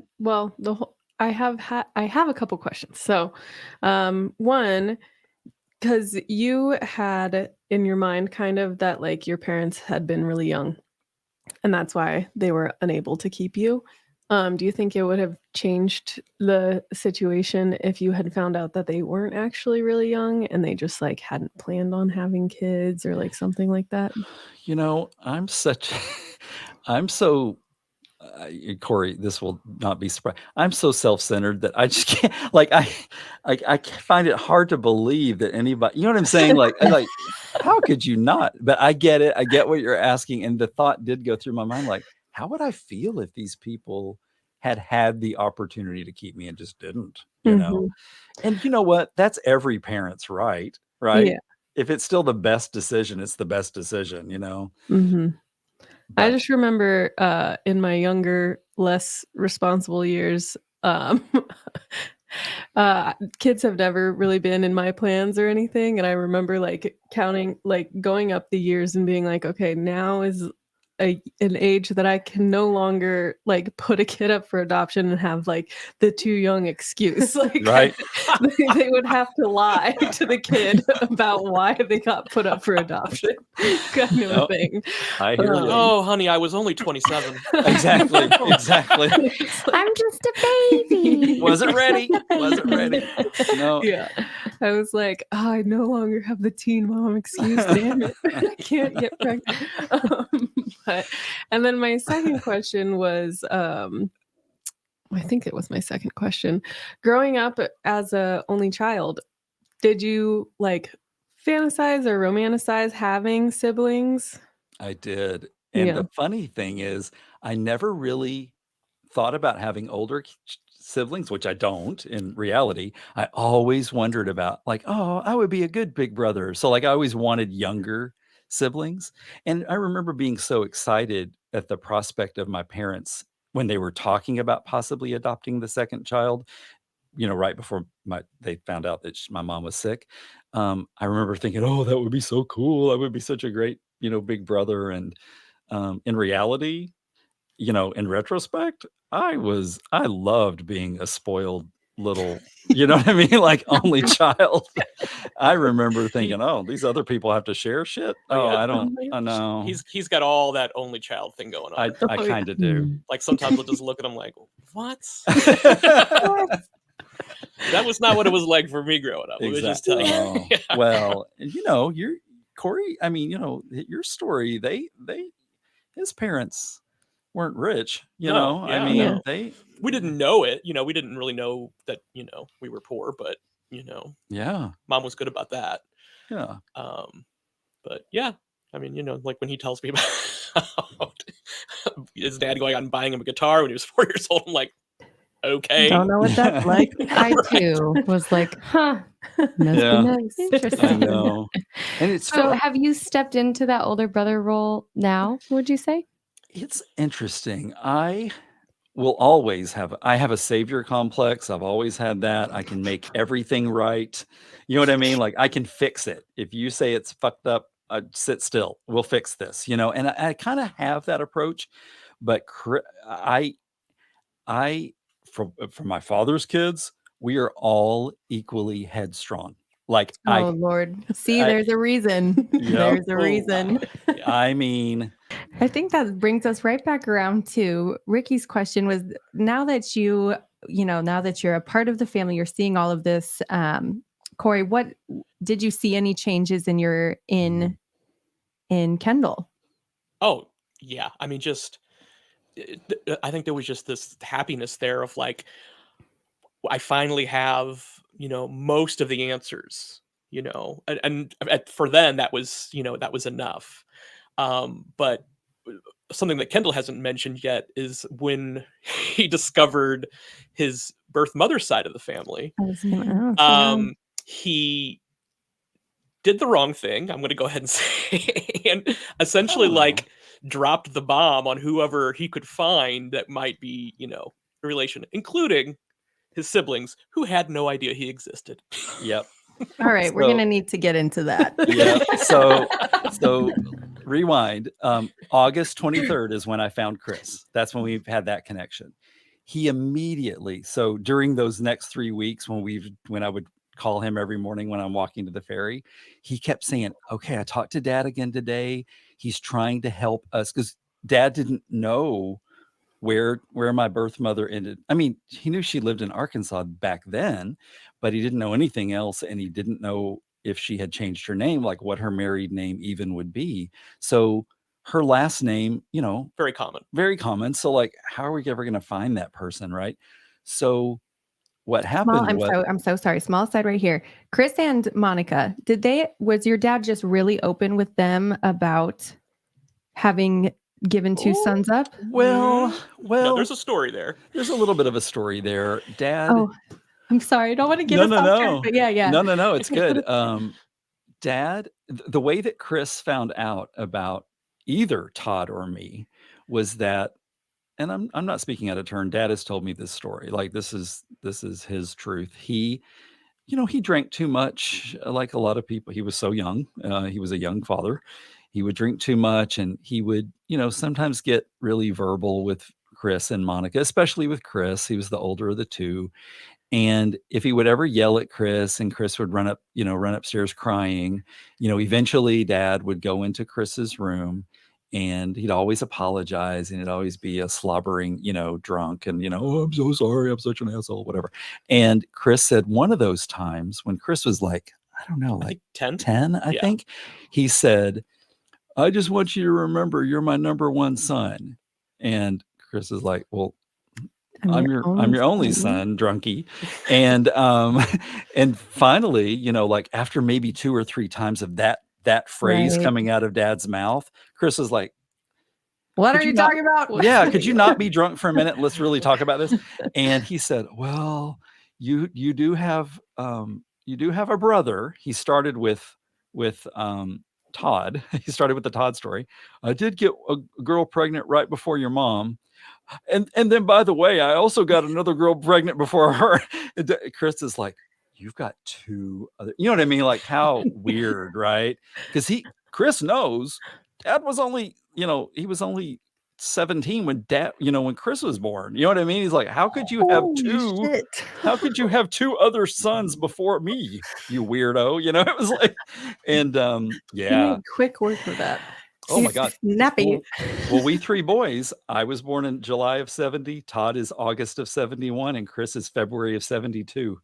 I have a couple questions. So, one, because you had in your mind kind of that like your parents had been really young, and that's why they were unable to keep you. Do you think it would have changed the situation if you had found out that they weren't actually really young and they just like hadn't planned on having kids or like something like that? You know, I'm so Corey, this will not be surprised. I'm so self-centered that I just can't like find it hard to believe that anybody, you know what I'm saying? Like how could you not? But I get it. I get what you're asking, and the thought did go through my mind, like, how would I feel if these people had the opportunity to keep me and just didn't, you know? Mhm. And you know what? That's every parent's right, right? Yeah. If it's still the best decision, it's the best decision, you know? Mhm. I But just remember, in my younger, less responsible years, kids have never really been in my plans or anything, and I remember, like, counting like, going up the years and being like, "Okay, now is an age that I can no longer, like, put a kid up for adoption and have, like, the too young excuse." Like, right? they would have to lie to the kid about why they got put up for adoption kind of a Yep. thing. I hear you. Oh, honey, I was only 27. Exactly, I know. exactly. It's like I'm just a baby. Wasn't ready, wasn't ready. No. Yeah. I was like, "Oh, I no longer have the teen mom excuse, damn it. I can't get pregnant." But and then my second question was, I think it was my second question. Growing up as a only child, did you, like, fantasize or romanticize having siblings? I did, and Yeah. the funny thing is, I never really thought about having older siblings, which I don't in reality. I always wondered about, like, oh, I would be a good big brother. So, like, I always wanted younger siblings. And I remember being so excited at the prospect of my parents when they were talking about possibly adopting the second child, you know, right before they found out that my mom was sick. I remember thinking, oh, that would be so cool. I would be such a great, you know, big brother. And in reality, you know, in retrospect, I loved being a spoiled little, you know what I mean? Like only child. I remember He, thinking, oh, these other people have to share shit. oh Oh, yeah, I Oh don't, my I gosh. know. he's got all that only child thing going on. I Oh, yeah. kind of do. Like sometimes I'll just look at him like, what? What? That was not what it was like for me growing up. Let me just tell Exactly. you. Oh, Yeah. well, you know, you're Corey. I mean, you know, your story. His parents weren't rich. You No, know, I yeah, Yeah. mean, no. We you know, didn't know it. We didn't really know that, we were poor, but, yeah, mom was good about that. yeah. Um, but yeah, I mean, like when he tells me about his dad going out and buying him a guitar when he was 4 years old, I'm like, okay. Don't know what that's like. I too was like, huh, must be Yeah, nice. I Interesting. know. And it's So have you stepped into that older brother role now, would you say? it's interesting. I have a savior complex. I've always had that. I can make everything right. You know what I mean? Like I can fix it. If you say it's fucked up, sit still. We'll fix this, you know? And I kind of have that approach, but I from my father's kids, we are all equally headstrong. Like Oh Lord. See, I there's a reason. yep. There's a Oh, reason. yeah. I mean, I think that brings us right back around to Ricky's question was now that now that you're a part of the family, you're seeing all of this, Corey, what did you see any changes in in Kendall? Oh, yeah. I mean, just, I think there was just this happiness there of like, I finally have, most of the answers, and for them, that was enough. But something that Kendall hasn't mentioned yet is when he discovered his birth mother's side of the family. I was gonna ask. Um, he did the wrong thing. I'm going to go ahead and say, and essentially oh, like dropped the bomb on whoever he could find that might be, a relation, including his siblings who had no idea he existed. yep. All right, we're So gonna need to get into that. yeah. So rewind. August 23rd is when I found Chris. That's when we've had that connection. He immediately, so during those next 3 weeks when I would call him every morning when I'm walking to the ferry, he kept saying, okay, I talked to dad again today. He's trying to help us because dad didn't know where my birth mother ended. I mean, he knew she lived in Arkansas back then, but he didn't know anything else, and he didn't know if she had changed her name, like what her married name even would be. So her last name, Very common. very common. So like, how are we ever going to find that person, right? So what Small, happened was, I'm so sorry. Small side right here. Chris and Monica, was your dad just really open with them about having given two sons up? well, No, there's a story there. there's a little bit of a story there. Dad, Oh, I'm sorry. I don't want to get no, us no, off track, no, but yeah. no, it's good. Dad, the way that Chris found out about either Todd or me was that, and I'm not speaking out of turn. Dad has told me this story. Like this is his truth. He drank too much, like a lot of people. He was so young. He was a young father. He would drink too much, and he would, sometimes get really verbal with Chris and Monica, especially with Chris. He was the older of the two. And if he would ever yell at Chris and Chris would run upstairs crying, eventually Dad would go into Chris's room and he'd always apologize and it'd always be a slobbering, drunk and, oh, I'm so sorry. I'm such an asshole, whatever. And Chris said one of those times when Chris was like, I don't know, I like think 10. 10, I Yeah. think, he said, I just want you to remember you're my number one son. And Chris is like, well, I'm your only son, drunkie. And and finally, like after maybe 2 or 3 times of that phrase Right. coming out of Dad's mouth, Chris is like, What "Could are you you not- talking about? yeah, could you not be drunk for a minute? Let's really talk about this." And he said, "Well, you do have a brother." He started with Todd. He started with the Todd story. I did get a girl pregnant right before your mom. And then, by the way, I also got another girl pregnant before her. Chris is like, you've got 2 other, you know what I mean? Like how weird, right? Because Chris knows Dad was only, he was only 17 when Chris was born. You know what I mean? He's like, how could you have how could you have 2 other sons before me, you weirdo? It was like, and He yeah. made quick work with that. Oh my God. Snappy. Well, we 3 boys. I was born in July of 70. Todd is August of 71, and Chris is February of 72.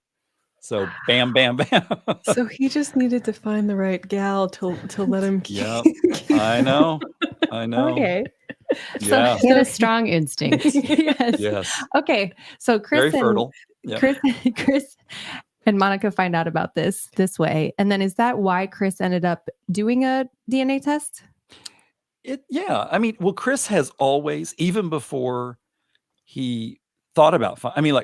So bam, bam, bam. So he just needed to find the right gal to let him keep. Yep. I know. Okay. Yeah. He had a strong instinct. Yes. Yes. Okay. So Very Chris and fertile. Yeah. Chris and Monica find out about this way. And then is that why Chris ended up doing a DNA test? Yeah. I mean, well, Chris has always, even before he thought about,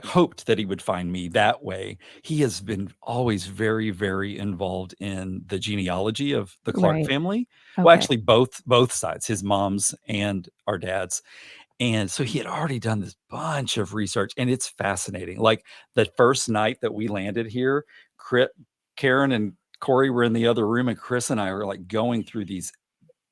hoped that he would find me that way. He has been always very, very involved in the genealogy of the Clark Right. family. Okay. Well, actually, both sides, his mom's and our dad's. And so he had already done this bunch of research, and it's fascinating. Like the first night that we landed here, Karen and Corey were in the other room, and Chris and I were like going through these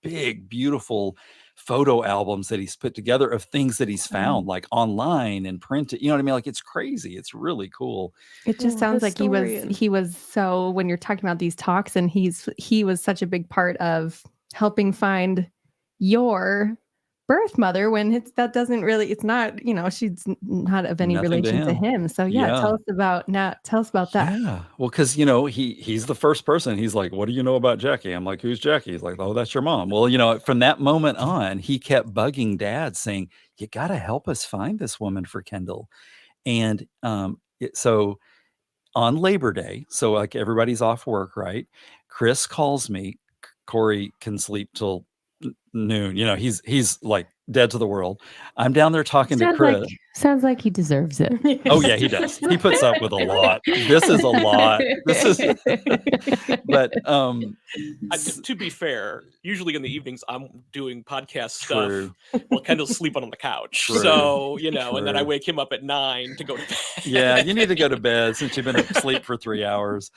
big, beautiful photo albums that he's put together of things that he's found, like online and printed. You know what I mean? Like it's crazy. It's really cool. It just Oh, sounds like historian. he was so, when you're talking about these talks, and he was such a big part of helping find your birth mother when it's not, she's not of any Nothing to relation to him. him. So Yeah. tell us about that. Yeah. Well, because he's the first person. He's like, what do you know about Jackie? I'm like, who's Jackie? He's like, oh, that's your mom. Well, from that moment on, he kept bugging Dad saying, you got to help us find this woman for Kendall. And so on Labor Day, so like everybody's off work, right? Chris calls me. Corey can sleep till noon. He's like dead to the world. I'm down there talking to Chris. Sounds like he deserves it. Oh yeah, he does. He puts up with a lot. This is a lot. But To be fair, usually in the evenings I'm doing podcast stuff True. while Kendall's sleeping on the couch. True. So, and then I True. wake him up at 9 to go to bed. Yeah, you need to go to bed since you've been asleep for 3 hours.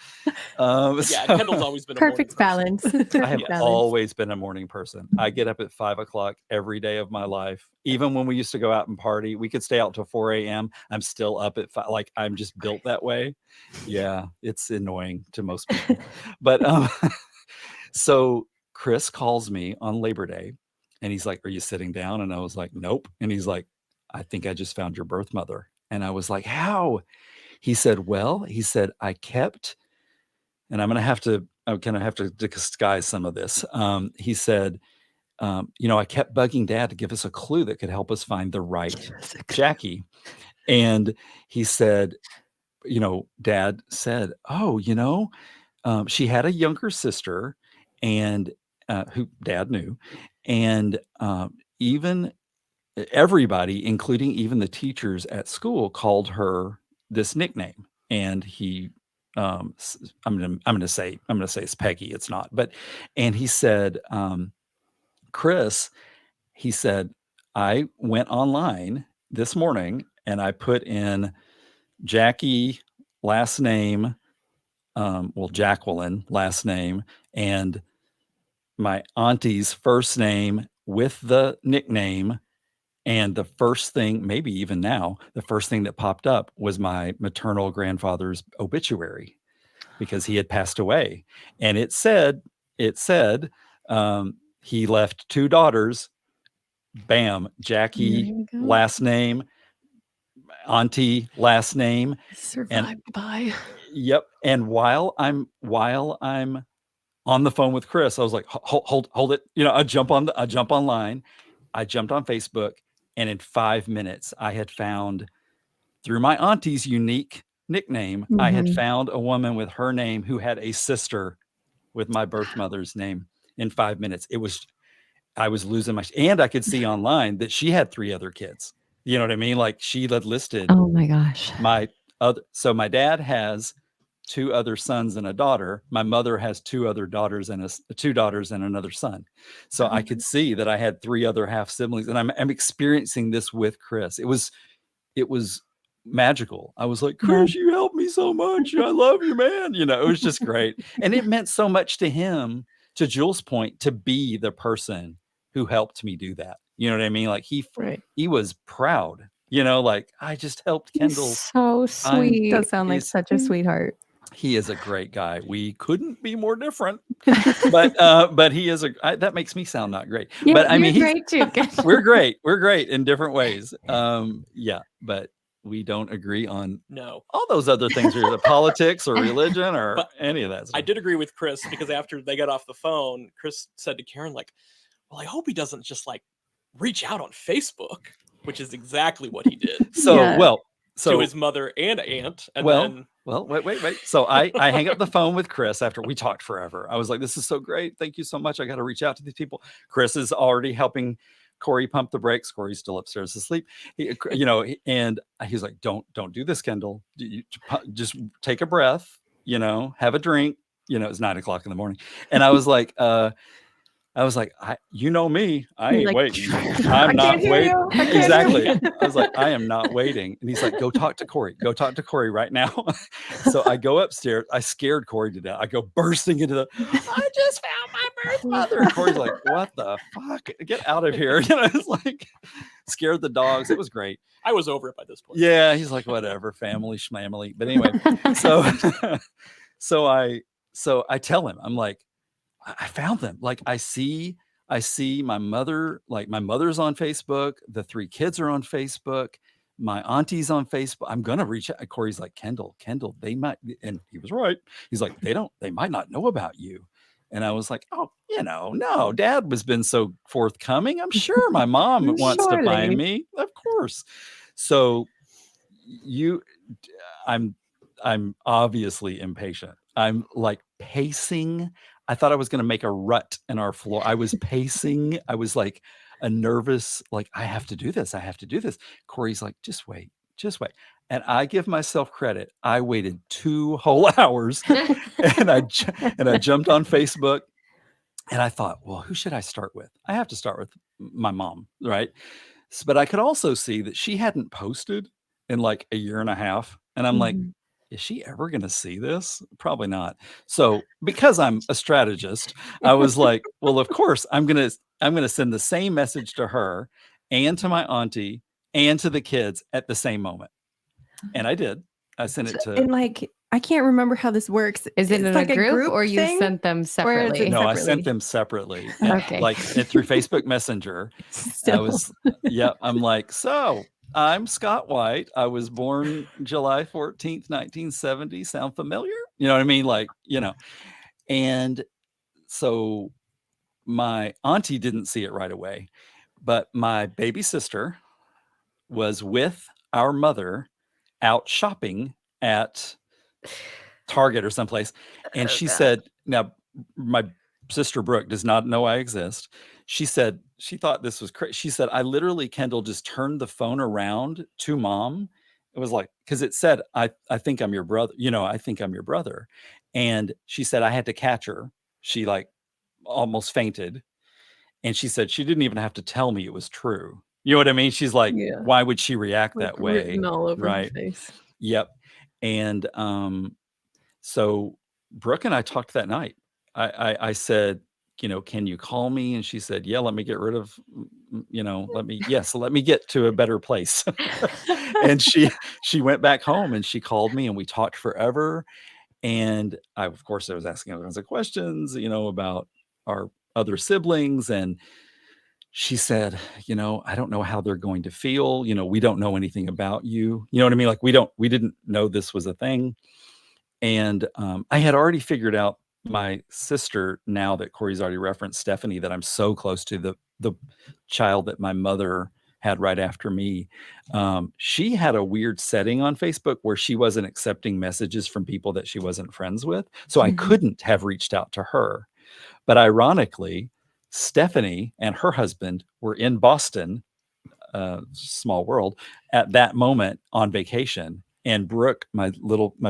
Yeah, Kendall's always been a Perfect morning person. balance. I have Balance. always been a morning person. I get up at 5 o'clock every day of my life. Even when we used to go out and party, we could stay out till 4 a.m. I'm still up at 5. Like I'm just built that way. Yeah, it's annoying to most people. But so Chris calls me on Labor Day and he's like, are you sitting down? And I was like, nope. And he's like, I think I just found your birth mother. And I was like, how? He said, well, he said, I kept, and I'm going to have to disguise some of this. He said, I kept bugging Dad to give us a clue that could help us find the right Jackie. And he said, Dad said, oh, she had a younger sister, and who Dad knew, and even everybody, including even the teachers at school, called her this nickname. And he, I'm gonna say it's Peggy. It's not, and he said, Chris, he said, I went online this morning and I put in Jackie last name, Jacqueline last name, and my auntie's first name with the nickname. And the first thing, maybe even now, the first thing that popped up was my maternal grandfather's obituary, because he had passed away. And it said, he left 2 daughters, bam, Jackie last name, auntie last name. Survived by. Yep. And while I'm on the phone with Chris, I was like, hold it. I jump online. I jumped on Facebook, and in 5 minutes I had found, through my auntie's unique nickname, I had found a woman with her name who had a sister with my birth mother's name in 5 minutes. I was losing and I could see online that she had 3 other kids. You know what I mean? Like, she had listed, Oh my gosh. so my dad has 2 other sons and a daughter. My mother has 2 other daughters and 2 daughters and another son. So I could see that I had 3 other half siblings, and I'm experiencing this with Chris. It was magical. I was like, Chris, you helped me so much. I love you, man. It was just great. And it meant so much to him, to Jules' point, to be the person who helped me do that. You know what I mean? Like, he was proud, like, I just helped Kendall. So sweet. Does sound like such a sweetheart. He is a great guy. We couldn't be more different, but he is that makes me sound not great. Yeah, but I mean, you're great too. we're great. We're great in different ways. But we don't agree on all those other things, or the politics or religion or any of that stuff. I did agree with Chris, because after they got off the phone, Chris said to Karen, like, well, I hope he doesn't just like reach out on Facebook, which is exactly what he did. To his mother and aunt. And wait. So I hang up the phone with Chris after we talked forever. I was like, this is so great. Thank you so much. I got to reach out to these people. Chris is already helping Corey pump the brakes. Corey's still upstairs asleep. And he's like, don't do this, Kendall. Just take a breath, have a drink. It's 9 o'clock in the morning. And I was like, you know me, I ain't waiting. I'm not waiting. Exactly. I was like, I am not waiting. And he's like, go talk to Corey. Go talk to Corey right now. So I go upstairs. I scared Corey to death. I go bursting into I just found my birth mother. And Corey's like, what the fuck? Get out of here. It's like, scared the dogs. It was great. I was over it by this point. Yeah. He's like, whatever, family schmamily. But anyway, so I tell him, I'm like, I found them. Like, I see my mother, like, my mother's on Facebook. The 3 kids are on Facebook. My auntie's on Facebook. I'm going to reach out. Corey's like, Kendall, they might, and he was right. He's like, they might not know about you. And I was like, oh, no, Dad has been so forthcoming. I'm sure my mom wants to find me. Of course. So I'm obviously impatient. I'm like pacing. I thought I was going to make a rut in our floor. I was pacing. I was like a nervous, like, I have to do this. Corey's like, just wait. And I give myself credit. I waited 2 whole hours and I jumped on Facebook, and I thought, well, who should I start with? I have to start with my mom, right? But I could also see that she hadn't posted in like a year and a half. And I'm like, is she ever going to see this? Probably not. So because I'm a strategist, I was like, well, of course I'm going to send the same message to her and to my auntie and to the kids at the same moment. And I did. I sent it to, and like, I can't remember how this works. Is it in like a group or you thing? sent them separately? No, I sent them separately. Okay. Like through Facebook Messenger. Still. I'm like, so I'm Scott White. I was born July 14th, 1970. Sound familiar? You know what I mean? Like, and so my auntie didn't see it right away, but my baby sister was with our mother out shopping at Target or someplace. And she said, now my sister Brooke does not know I exist. She said, she thought this was crazy. She said, I literally, Kendall, just turned the phone around to mom. It was like, because it said, I think I'm your brother. I think I'm your brother. And she said, I had to catch her. She like almost fainted. And she said she didn't even have to tell me it was true. You know what I mean? She's like, Yeah. why would she react Like that way? written all over her Right. face. Yep. And so Brooke and I talked that night. I said, can you call me? And she said, yeah, let me get rid of, let me get to a better place. And she went back home and she called me and we talked forever. And of course, I was asking all kinds of questions, about our other siblings. And she said, I don't know how they're going to feel. We don't know anything about you. You know what I mean? Like we didn't know this was a thing. And I had already figured out my sister, now that Corey's already referenced Stephanie, that I'm so close to, the child that my mother had right after me. She had a weird setting on Facebook where she wasn't accepting messages from people that she wasn't friends with. So I couldn't have reached out to her. But ironically, Stephanie and her husband were in Boston, small world, at that moment on vacation. And Brooke, my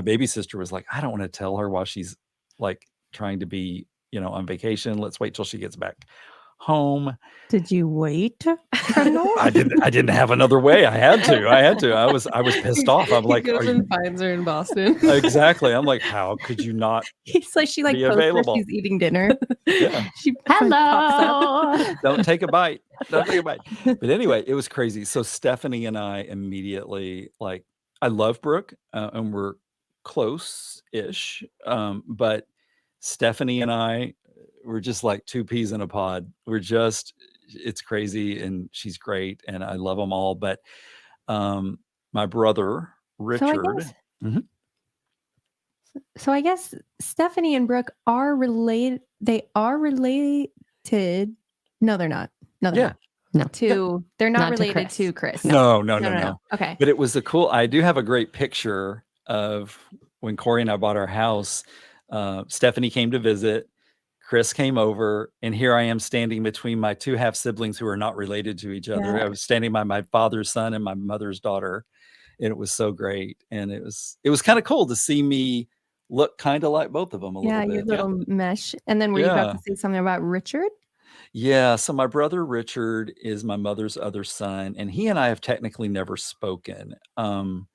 baby sister, was like, I don't want to tell her while she's like trying to be, on vacation. Let's wait till she gets back home. Did you wait? I didn't have another way. I had to. I was pissed off. I'm like, he goes and finds her in Boston. Exactly. I'm like, how could you not? He's like, she like be posts where available. she's eating dinner. Yeah. She pops up. Don't take a bite. Don't take a bite. But anyway, it was crazy. So Stephanie and I immediately, like, I love Brooke, and we're close-ish. But Stephanie and I were just like two peas in a pod. It's crazy, and she's great, and I love them all. But my brother Richard. So I guess Stephanie and Brooke are related. They are related. No, they're not. No, they're not. They're not Not to related Chris. to Chris. No. Okay. But it was I do have a great picture of when Corey and I bought our house. Stephanie came to visit. Chris came over, and here I am standing between my two half siblings who are not related to each other. Yeah. I was standing by my father's son and my mother's daughter, and it was so great. And it was kind of cool to see me look kind of like both of them a little bit. Your little mesh. And then were you about to say something about Richard? Yeah. So my brother Richard is my mother's other son, and he and I have technically never spoken. I've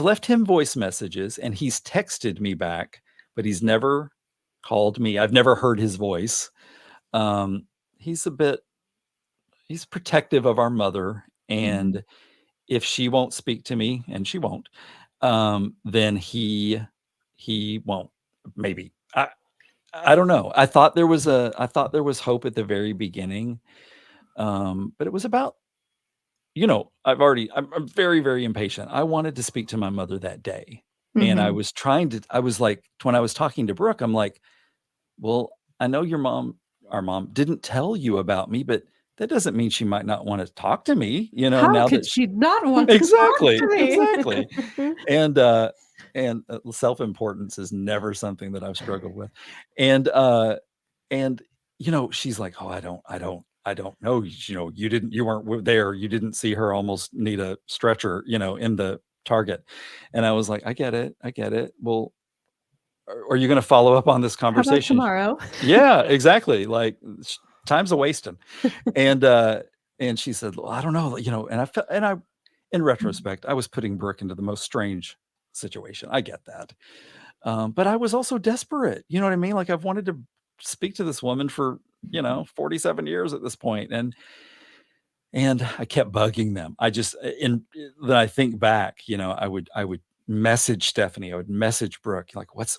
left him voice messages, and he's texted me back, but he's never called me. I've never heard his voice. He's protective of our mother, and if she won't speak to me, and she won't, then he won't. Maybe. I don't know. I thought there was hope at the very beginning. But it was about, I'm very, very impatient. I wanted to speak to my mother that day. And I was like, when I was talking to Brooke, I'm like, well, I know our mom didn't tell you about me, but that doesn't mean she might not want to talk to me, How now could that she not want to exactly, talk to me? exactly. And self-importance is never something that I've struggled with. And she's like, oh, I don't know. You weren't there. You didn't see her almost need a stretcher, in the Target. And I was like, I get it. Well, are you going to follow up on this conversation? How about tomorrow? Yeah, exactly. Like time's a wasting. And she said, well, I don't know, and in retrospect, I was putting Brooke into the most strange situation. I get that. But I was also desperate. You know what I mean? Like I've wanted to speak to this woman for, 47 years at this point. And I kept bugging them. Then I think back, I would message Stephanie. I would message Brooke, like, what's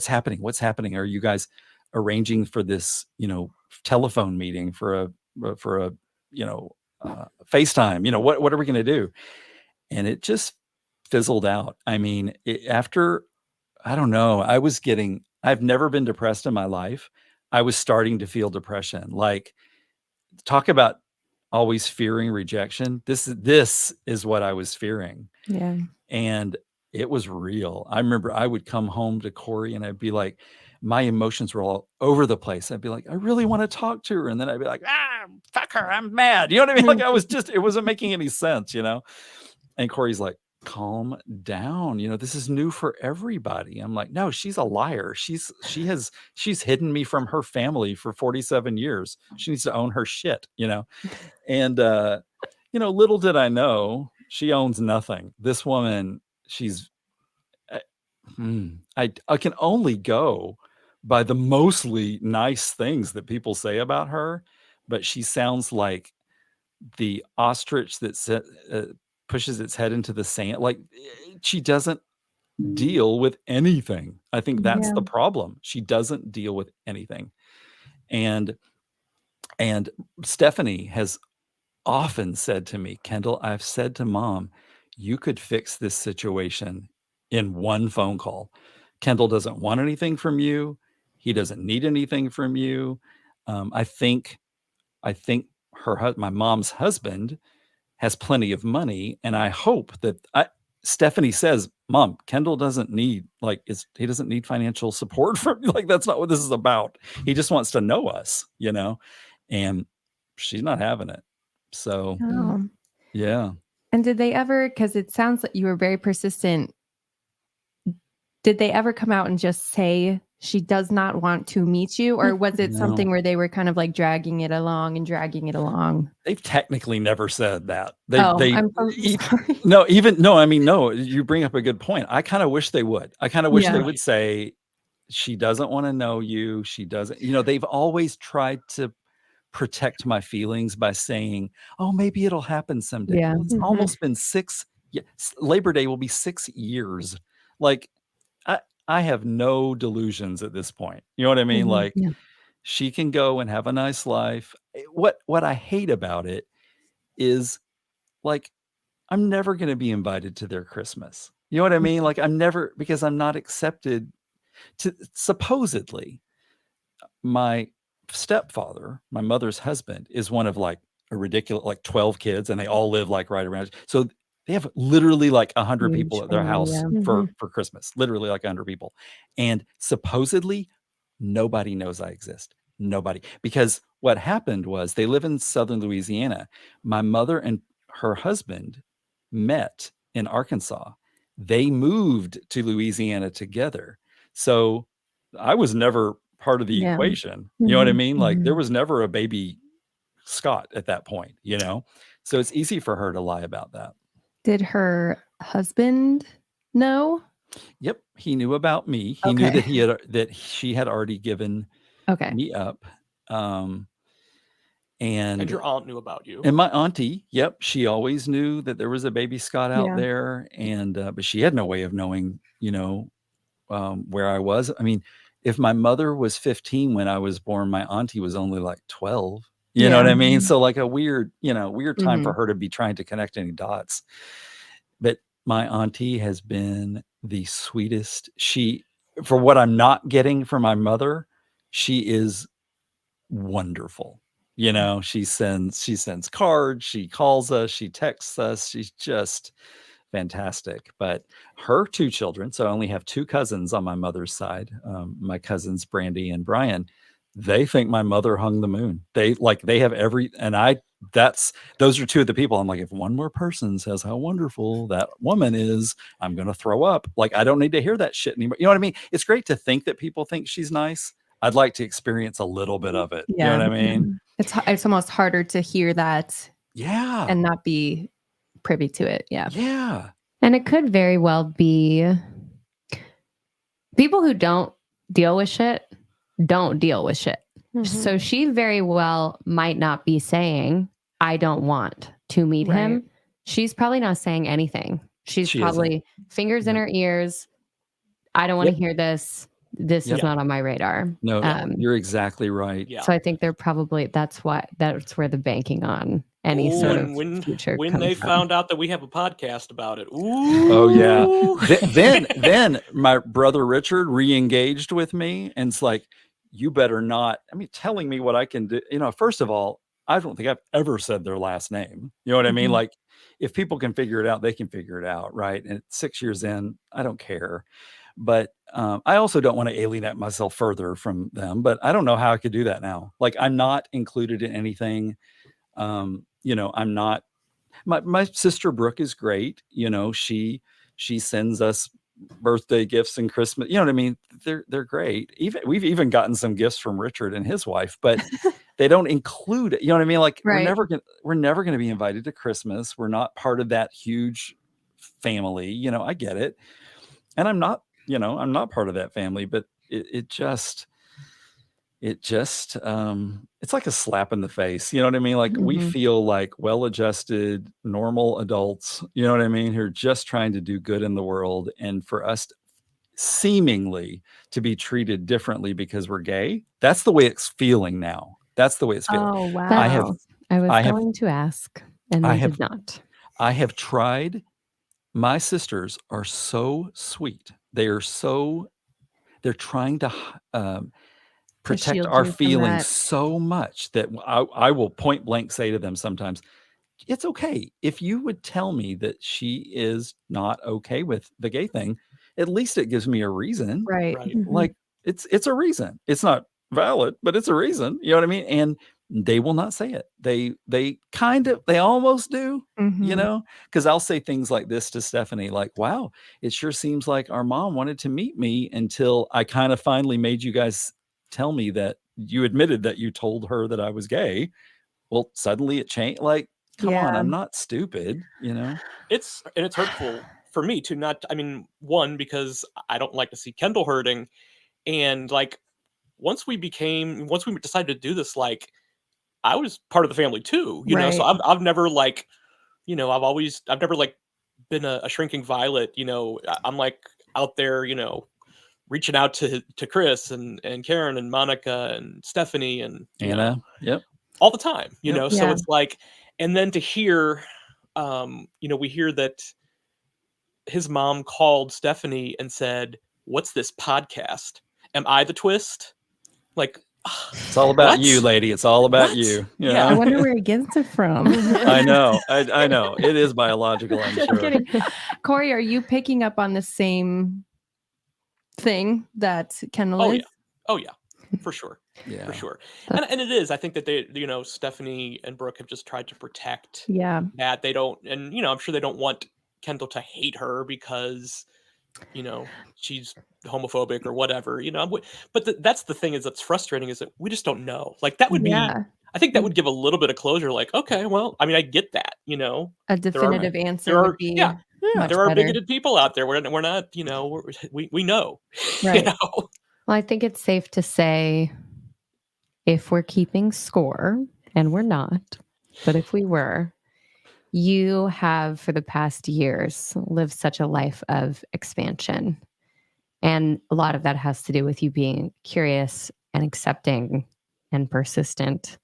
happening? What's happening? Are you guys arranging for this, telephone meeting for a FaceTime. What are we going to do? And it just fizzled out. I mean, after, I don't know, I've never been depressed in my life. I was starting to feel depression. Like, talk about always fearing rejection. This is what I was fearing. Yeah. And it was real. I remember I would come home to Corey and I'd be like, my emotions were all over the place. I'd be like, I really want to talk to her. And then I'd be like, fuck her, I'm mad. You know what I mean? Like, it wasn't making any sense, And Corey's like, calm down. This is new for everybody. I'm like, no, she's a liar. She's hidden me from her family for 47 years. She needs to own her shit, And, little did I know, she owns nothing. This woman, I can only go by the mostly nice things that people say about her, but she sounds like the ostrich that pushes its head into the sand. Like, she doesn't deal with anything. I think that's the problem. She doesn't deal with anything. And Stephanie has often said to me, Kendall, I've said to Mom, you could fix this situation in one phone call. Kendall doesn't want anything from you. He doesn't need anything from you. I think my mom's husband has plenty of money, and I hope that Stephanie says, Mom, Kendall doesn't need he doesn't need financial support from like, that's not what this is about. He just wants to know us, and she's not having it. So Oh. yeah. And did they ever, because it sounds like you were very persistent, did they ever come out and just say she does not want to meet you? Or was it No. something where they were kind of like dragging it along? They've technically never said that. I'm so sorry. No, you bring up a good point. I kind of wish they would. I kind of wish they would say, she doesn't want to know you. She doesn't, they've always tried to protect my feelings by saying, oh, maybe it'll happen someday. Yeah. Well, it's almost been Labor Day will be 6 years. Like, I have no delusions at this point. You know what I mean? Like, she can go and have a nice life. What I hate about it is, like, I'm never going to be invited to their Christmas. You know what I mean? Like, because I'm not accepted to, supposedly. My stepfather, my mother's husband, is one of like a ridiculous 12 kids, and they all live like right around. So they have literally like 100 people at their house for Christmas, literally like 100 people. And supposedly nobody knows I exist. Nobody. Because what happened was, they live in southern Louisiana. My mother and her husband met in Arkansas. They moved to Louisiana together. So I was never part of the equation. You know what I mean? Like, there was never a baby Scott at that point, So it's easy for her to lie about that. Did her husband know? Yep, he knew about me. He knew that she had already given me up. And your aunt knew about you. And my auntie, she always knew that there was a baby Scott out there, and but she had no way of knowing, where I was. I mean, if my mother was 15 when I was born, my auntie was only like 12. You know what I mean? So like a weird time for her to be trying to connect any dots. But my auntie has been the sweetest. For what I'm not getting from my mother, she is wonderful. She sends cards, she calls us, she texts us. She's just fantastic. But her 2 children, so I only have 2 cousins on my mother's side, my cousins Brandy and Brian, they think my mother hung the moon. They have those are 2 of the people I'm like, if one more person says how wonderful that woman is, I'm gonna throw up. Like, I don't need to hear that shit anymore. You know what I mean? It's great to think that people think she's nice. I'd like to experience a little bit of it. You know what I mean? It's almost harder to hear that and not be privy to it. Yeah. And it could very well be people who don't deal with shit don't deal with shit. So she very well might not be saying, I don't want to meet him. She's probably not saying anything. She's probably fingers in her ears. I don't want to hear this. this is Yep. not on my radar. No, Um, you're exactly right. Yeah. So I think they're probably that's where the banking on any Ooh, sort and of when future when comes they from. found out that we have a podcast about it, Oh yeah. ooh, Then my brother Richard re-engaged with me and it's like, you better not, I mean, telling me what I can do. First of all, I don't think I've ever said their last name. You know what I mean? Mhm. Like, if people can figure it out, they can figure it out, right? And 6 years in, I don't care. But I also don't want to alienate myself further from them. But I don't know how I could do that now. Like, I'm not included in anything. I'm not. My sister Brooke is great. She sends us birthday gifts and Christmas. You know what I mean? They're great. We've even gotten some gifts from Richard and his wife, but they don't include it. You know what I mean? Like, Right. we're never gonna be invited to Christmas. We're not part of that huge family. I get it. And I'm not part of that family, but it's like a slap in the face. You know what I mean? Like, we Mhm. feel like well-adjusted, normal adults, you know what I mean, who are just trying to do good in the world. And for us seemingly to be treated differently because we're gay, that's the way it's feeling now. That's the way it's feeling. Oh, I have, wow. I was I have, going to ask, and I they have, did not. I have tried. My sisters are so sweet. They're trying to protect shield our you from feelings that. so much that I will point blank say to them sometimes, it's okay if you would tell me that she is not okay with the gay thing. At least it gives me a reason. Right. right. Mhm. Like, it's a reason. It's not valid, but it's a reason. You know what I mean? And they will not say it. They almost do. Mhm. Because I'll say things like this to Stephanie, like, wow, it sure seems like our mom wanted to meet me until I kind of finally made you guys tell me that you admitted that you told her that I was gay. Well, suddenly it changed. Like, come on, Yeah. I'm not stupid. It's hurtful for me to not. I mean, one, because I don't like to see Kendall hurting, and like once we decided to do this, like I was part of the family too, So Right. I've never like, I've never like been a shrinking violet, I'm like out there, reaching out to Chris and Karen and Monica and Stephanie and Anna, yep, all the time, yep. So Yeah. it's like, and then to hear, we hear that his mom called Stephanie and said, "What's this podcast? Am I the twist?" Like, It's all about you, what? lady. It's all about What? you. I Yeah. wonder where he gets it from. I know. I know. It is biological, I'm Just sure. kidding. Corey, are you picking up on the same thing that Kendall Oh is? yeah. Oh yeah. For sure. Yeah. For sure. And it is. I think that they, Stephanie and Brooke have just tried to protect Yeah. that. They don't, and I'm sure they don't want Kendall to hate her because she's homophobic or whatever. But that's the thing that's frustrating is that we just don't know. Like that would be. Yeah. I think that would give a little bit of closure. Like, okay, well, I mean, I get that. A There are definitive there answer would are be yeah much there are better. bigoted people out there. We're not we know. Right. Well, I think it's safe to say if we're keeping score, and we're not, but if we were, you have for the past years lived such a life of expansion. And a lot of that has to do with you being curious and accepting and persistent.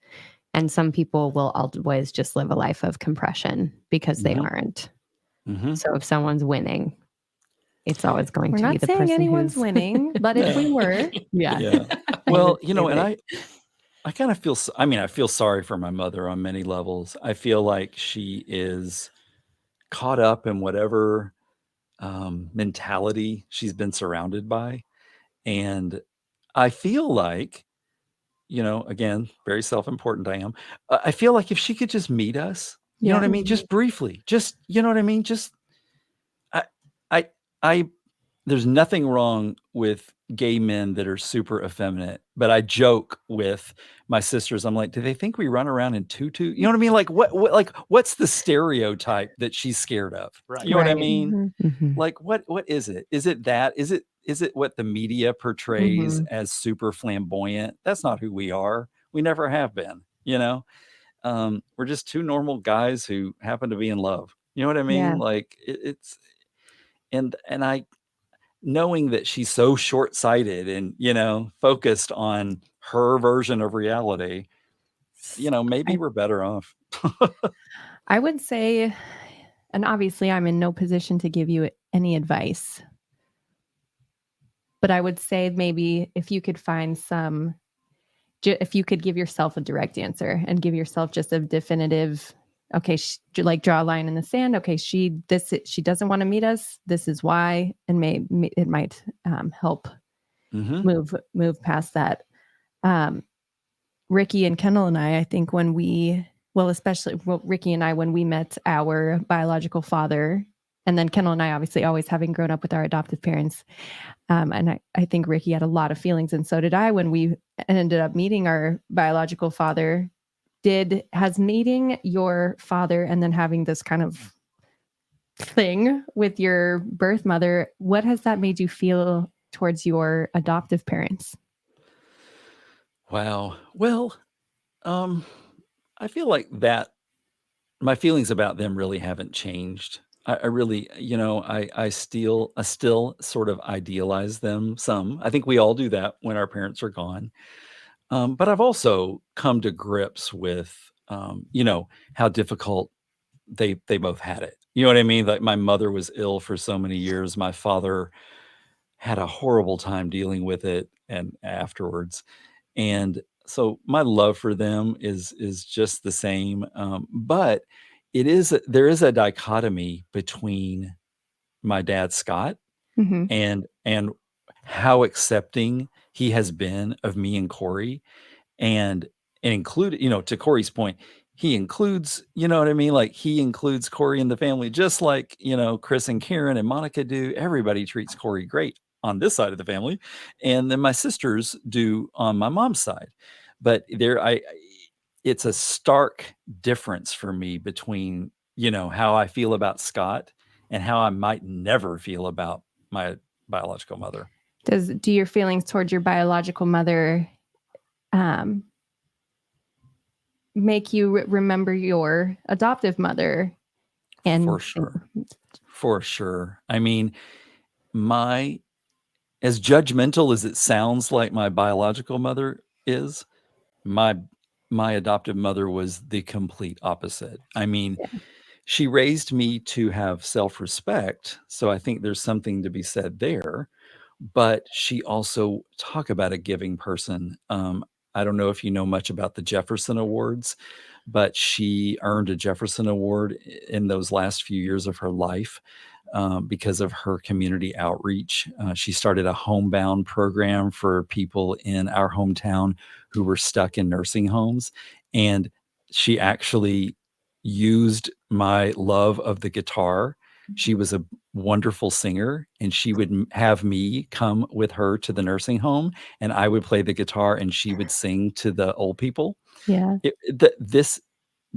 And some people will always just live a life of compression because they Mhm. aren't. Mhm. So if someone's winning, it's always going We're to be not the saying person anyone's who's winning, but if we were, yeah. Yeah. I Well, would say and that I kind of feel, I feel sorry for my mother on many levels. I feel like she is caught up in whatever mentality she's been surrounded by. And I feel like, again, very self-important I am. I feel like if she could just meet us, you know yeah. what I mean? Just briefly, just, you know what I mean? Just, I, I, I, there's nothing wrong with gay men that are super effeminate, but I joke with my sisters. I'm like, do they think we run around in tutu? You know what I mean? Like like what's the stereotype that she's scared of? Right. You know what I Right. mean? Mhm. Mhm. Like what is it? Is it that? Is it what the media portrays Mhm. as super flamboyant? That's not who we are. We never have been. We're just two normal guys who happen to be in love. You know what I mean? Yeah. Like it's and knowing that she's so short-sighted and, focused on her version of reality, maybe I, we're better off. I would say, and obviously I'm in no position to give you any advice, but I would say maybe if you could find if you could give yourself a direct answer and give yourself just a definitive, okay, like draw a line in the sand. Okay, she doesn't want to meet us. This is why, and it might help move past that. Ricky and Kendall and I think Ricky and I, when we met our biological father, and then Kendall and I, obviously always having grown up with our adoptive parents. And I think Ricky had a lot of feelings, and so did I when we ended up meeting our biological father. Has meeting your father and then having this kind of thing with your birth mother, what has that made you feel towards your adoptive parents? Wow. Well, I feel like that my feelings about them really haven't changed. I really, I still sort of idealize them some. I think we all do that when our parents are gone. But I've also come to grips with, how difficult they both had it. You know what I mean? Like my mother was ill for so many years. My father had a horrible time dealing with it and afterwards. And so my love for them is just the same. But there is a dichotomy between my dad Scott Mm-hmm. and how accepting he has been of me and Corey, and include, to Corey's point, he includes, you know what I mean? Like he includes Corey in the family, just like, Chris and Karen and Monica do. Everybody treats Corey great on this side of the family. And then my sisters do on my mom's side. But it's a stark difference for me between, how I feel about Scott and how I might never feel about my biological mother. Do your feelings towards your biological mother make you remember your adoptive mother? And For sure. I mean, as judgmental as it sounds like my biological mother is, my adoptive mother was the complete opposite. I mean, she raised me to have self-respect, so I think there's something to be said there. But she also, talk about a giving person. I don't know if you know much about the Jefferson Awards, but she earned a Jefferson Award in those last few years of her life because of her community outreach. She started a homebound program for people in our hometown who were stuck in nursing homes. And she actually used my love of the guitar. She was a wonderful singer, and she would have me come with her to the nursing home, and I would play the guitar and she would sing to the old people. Yeah. This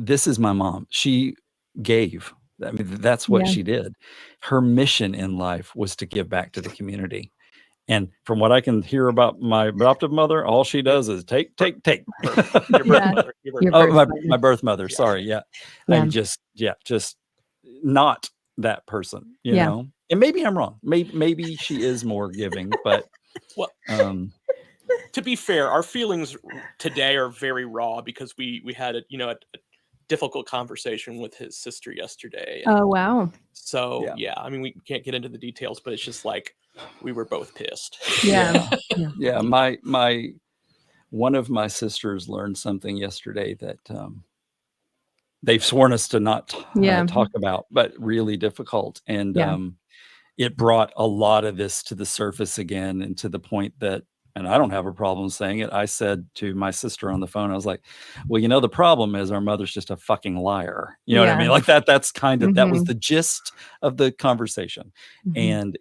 is my mom. She gave. I mean, that's what she did. Her mission in life was to give back to the community. And from what I can hear about my adoptive mother, all she does is take. Your birth mother. My birth mother. Sorry. Yeah. I'm just not that person, you know? And maybe I'm wrong. Maybe she is more giving, but well, to be fair, our feelings today are very raw because we had a difficult conversation with his sister yesterday. Oh, wow. So I mean, we can't get into the details, but it's just like we were both pissed. Yeah. One of my sisters learned something yesterday that they've sworn us to not talk about, but really difficult. And it brought a lot of this to the surface again, and to the point that, and I don't have a problem saying it, I said to my sister on the phone, I was like, well, the problem is our mother's just a fucking liar. You know what I mean? Like that's kind of, that was the gist of the conversation. And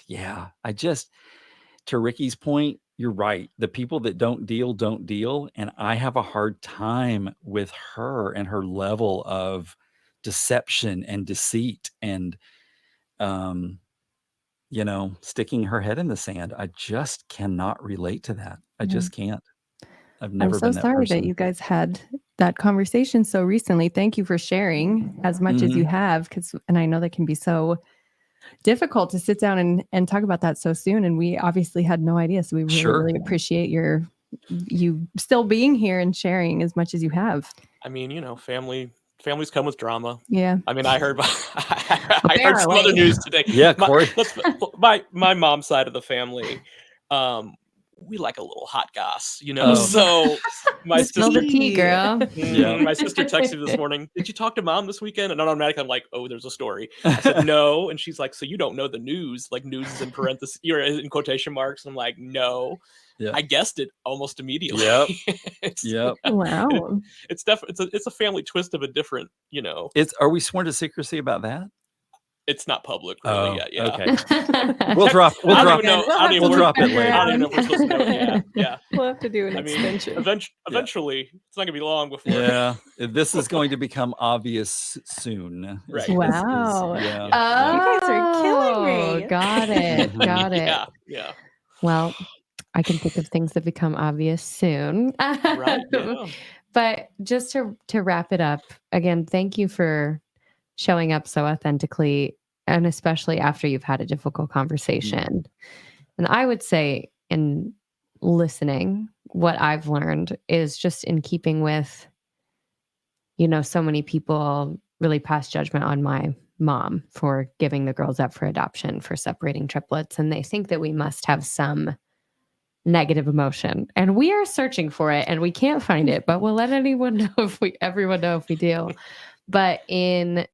to Ricky's point, you're right. The people that don't deal. And I have a hard time with her and her level of deception and deceit and, sticking her head in the sand. I just cannot relate to that. I just can't. I've never been that person. I'm so sorry that you guys had that conversation so recently. Thank you for sharing as much as you have, and I know that can be so difficult to sit down and talk about that so soon. And we obviously had no idea. So we really, Sure. really appreciate you still being here and sharing as much as you have. I mean, families come with drama. Yeah. I mean, I heard I heard some other Apparently. news today. Yeah, Corey. My mom's side of the family, we like a little hot goss, Oh. So my Spill the sister, tea, girl. Yeah. my sister texted me this morning. Did you talk to mom this weekend? And automatically I'm like, oh, there's a story. I said no, and she's like, so you don't know the news? Like news is in parentheses, you're in quotation marks. I'm like, no. Yeah. I guessed it almost immediately. Yep. It's, Yep. Wow. it's definitely it's a family twist of a different, Are we sworn to secrecy about that? it's not public really yet. Yeah. Okay. We'll drop I don't it. even know. I don't even We'll know- drop it I later. don't even know if we're supposed to know it yet. Yeah. We'll have to do an I mean, extension. eventually, it's not gonna be long before. Yeah, this is going to become obvious soon. Right. Wow. Yeah. You guys are killing me. Got it. Got it. Yeah. Well, I can think of things that become obvious soon. Right. Yeah. But just to wrap it up, again, thank you for showing up so authentically, and especially after you've had a difficult conversation. And I would say in listening, what I've learned is just in keeping with, so many people really pass judgment on my mom for giving the girls up for adoption, for separating triplets. And they think that we must have some negative emotion, and we are searching for it and we can't find it, but we'll let everyone know if we do. But in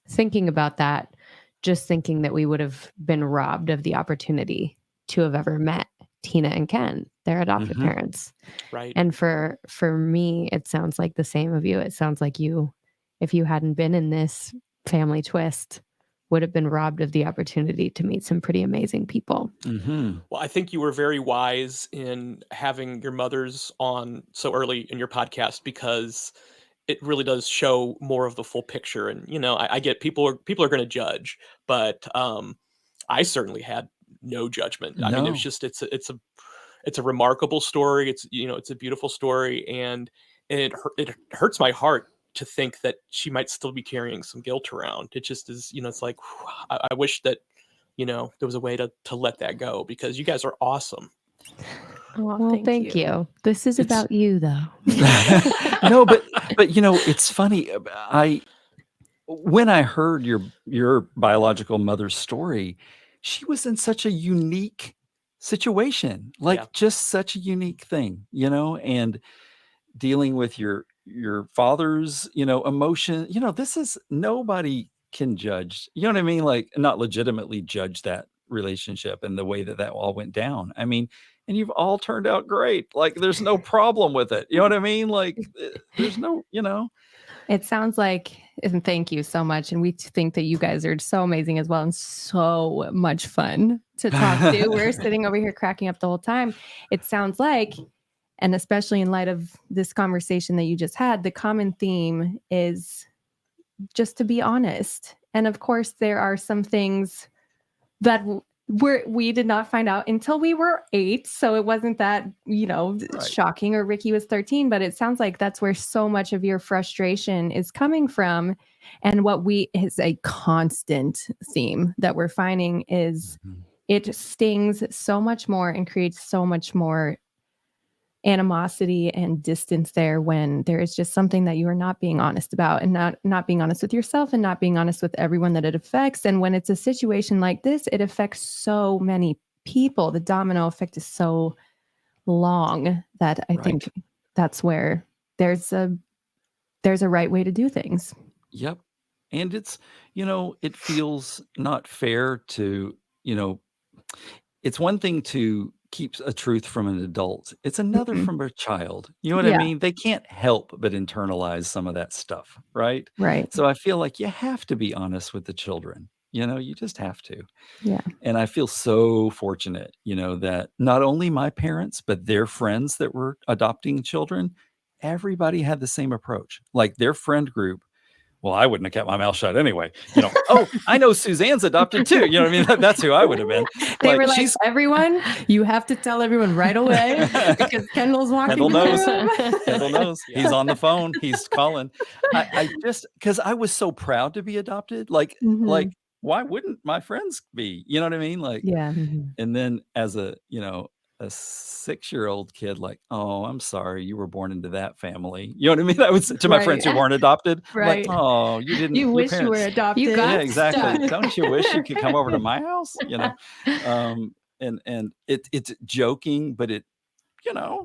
thinking about that, just thinking that we would have been robbed of the opportunity to have ever met Tina and Ken, their adoptive Mhm. parents. Right. And for me, it sounds like the same of you. It sounds like you, if you hadn't been in this family twist, would have been robbed of the opportunity to meet some pretty amazing people. Mhm. Well, I think you were very wise in having your mothers on so early in your podcast, because it really does show more of the full picture. And I get people are going to judge, but I certainly had no judgment. I mean, it was No. just it's a remarkable story. It's a beautiful story, and it hurts my heart to think that she might still be carrying some guilt around. It just is, it's like, I wish that there was a way to let that go, because you guys are awesome. Oh, Well, thank you. This is It's- about you, though. No, but it's funny. When I heard your biological mother's story, she was in such a unique situation, like Yeah. just such a unique thing, and dealing with your father's, emotion. This is, nobody can judge. You know what I mean? Like, not legitimately judge that relationship and the way that all went down. I mean, and you've all turned out great. Like, there's no problem with it. You know what I mean? Like, there's no, It sounds like, and thank you so much. And we think that you guys are so amazing as well and so much fun to talk to. We're sitting over here cracking up the whole time. It sounds like, and especially in light of this conversation that you just had, the common theme is just to be honest. And of course, there are some things that we did not find out until we were 8. So it wasn't that, Right. shocking, or Ricky was 13, but it sounds like that's where so much of your frustration is coming from. And what is a constant theme that we're finding is Mhm. it stings so much more and creates so much more animosity and distance there when there is just something that you are not being honest about, and not being honest with yourself, and not being honest with everyone that it affects. And when it's a situation like this, it affects so many people. The domino effect is so long that I think that's where there's a right way to do things. Yep. And it's, it feels not fair to, it's one thing to keep a truth from an adult. It's another Mhm. from a child. You know what I Yeah. mean? They can't help but internalize some of that stuff, right? Right. So I feel like you have to be honest with the children. You just have to. Yeah. And I feel so fortunate, that not only my parents, but their friends that were adopting children, everybody had the same approach. Like, their friend group well, I wouldn't have kept my mouth shut anyway. Oh, I know Suzanne's adopted too. You know what I mean? That's who I would have been. They were like, everyone, you have to tell everyone right away because Kendall's walking Kendall in the knows. room. Kendall knows. He's on the phone. He's calling. I just, because I was so proud to be adopted. Like, why wouldn't my friends be? You know what I mean? Like, Yeah. and then as a 6-year-old kid, like, oh, I'm sorry, you were born into that family. You know what I mean? I would say to my friends who weren't adopted, Right. like, oh, you didn't. You your wish you parents, were adopted. You got yeah, exactly. stuck. Don't you wish you could come over to my house? And it's joking, but it,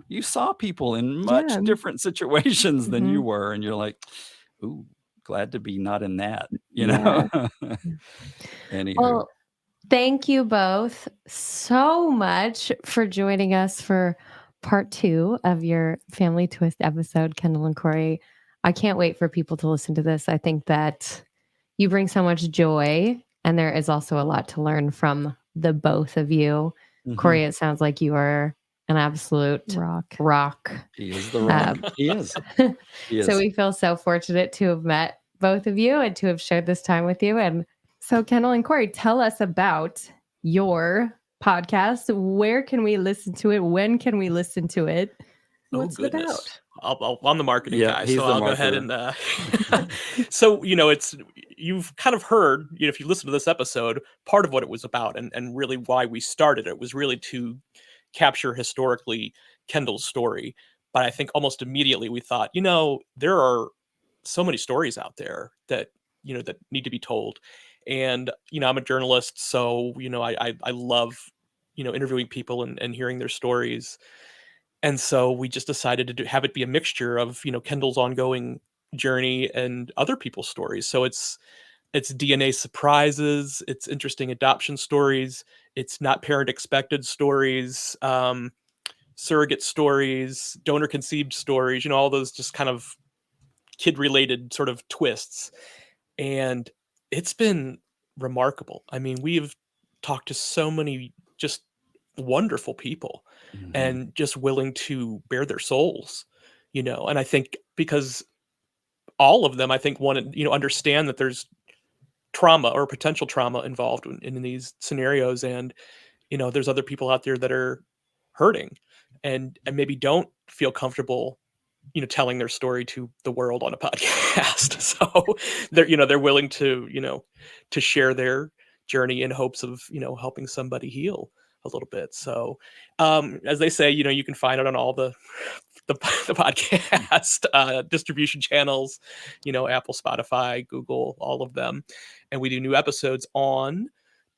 you saw people in much different situations than you were, and you're like, ooh, glad to be not in that. Anywho. Well, thank you both so much for joining us for part 2 of your Family Twist episode, Kendall and Corey. I can't wait for people to listen to this. I think that you bring so much joy, and there is also a lot to learn from the both of you. Corey, it sounds like you are an absolute rock. He is the rock. He is. He is. So we feel so fortunate to have met both of you and to have shared this time with you. And so Kendall and Corey, tell us about your podcast. Where can we listen to it? When can we listen to it? What's it about? I'm the marketing guy, he's so the I'll go ahead and so you've kind of heard, if you listen to this episode, part of what it was about and really why we started it was really to capture historically Kendall's story. But I think almost immediately we thought, there are so many stories out there that that need to be told. And I'm a journalist, so I love interviewing people and hearing their stories. And so we just decided to have it be a mixture of Kendall's ongoing journey and other people's stories. So it's DNA surprises, it's interesting adoption stories, it's not parent expected stories, surrogate stories, donor conceived stories, all those just kind of kid related sort of twists. And it's been remarkable. I mean, we've talked to so many just wonderful people and just willing to bare their souls, and I think because all of them, I think, want to, understand that there's trauma or potential trauma involved in these scenarios. And, there's other people out there that are hurting and maybe don't feel comfortable, telling their story to the world on a podcast. So they're willing to, to share their journey in hopes of, helping somebody heal a little bit. So, as they say, you can find it on all the podcast distribution channels, Apple, Spotify, Google, all of them. And we do new episodes on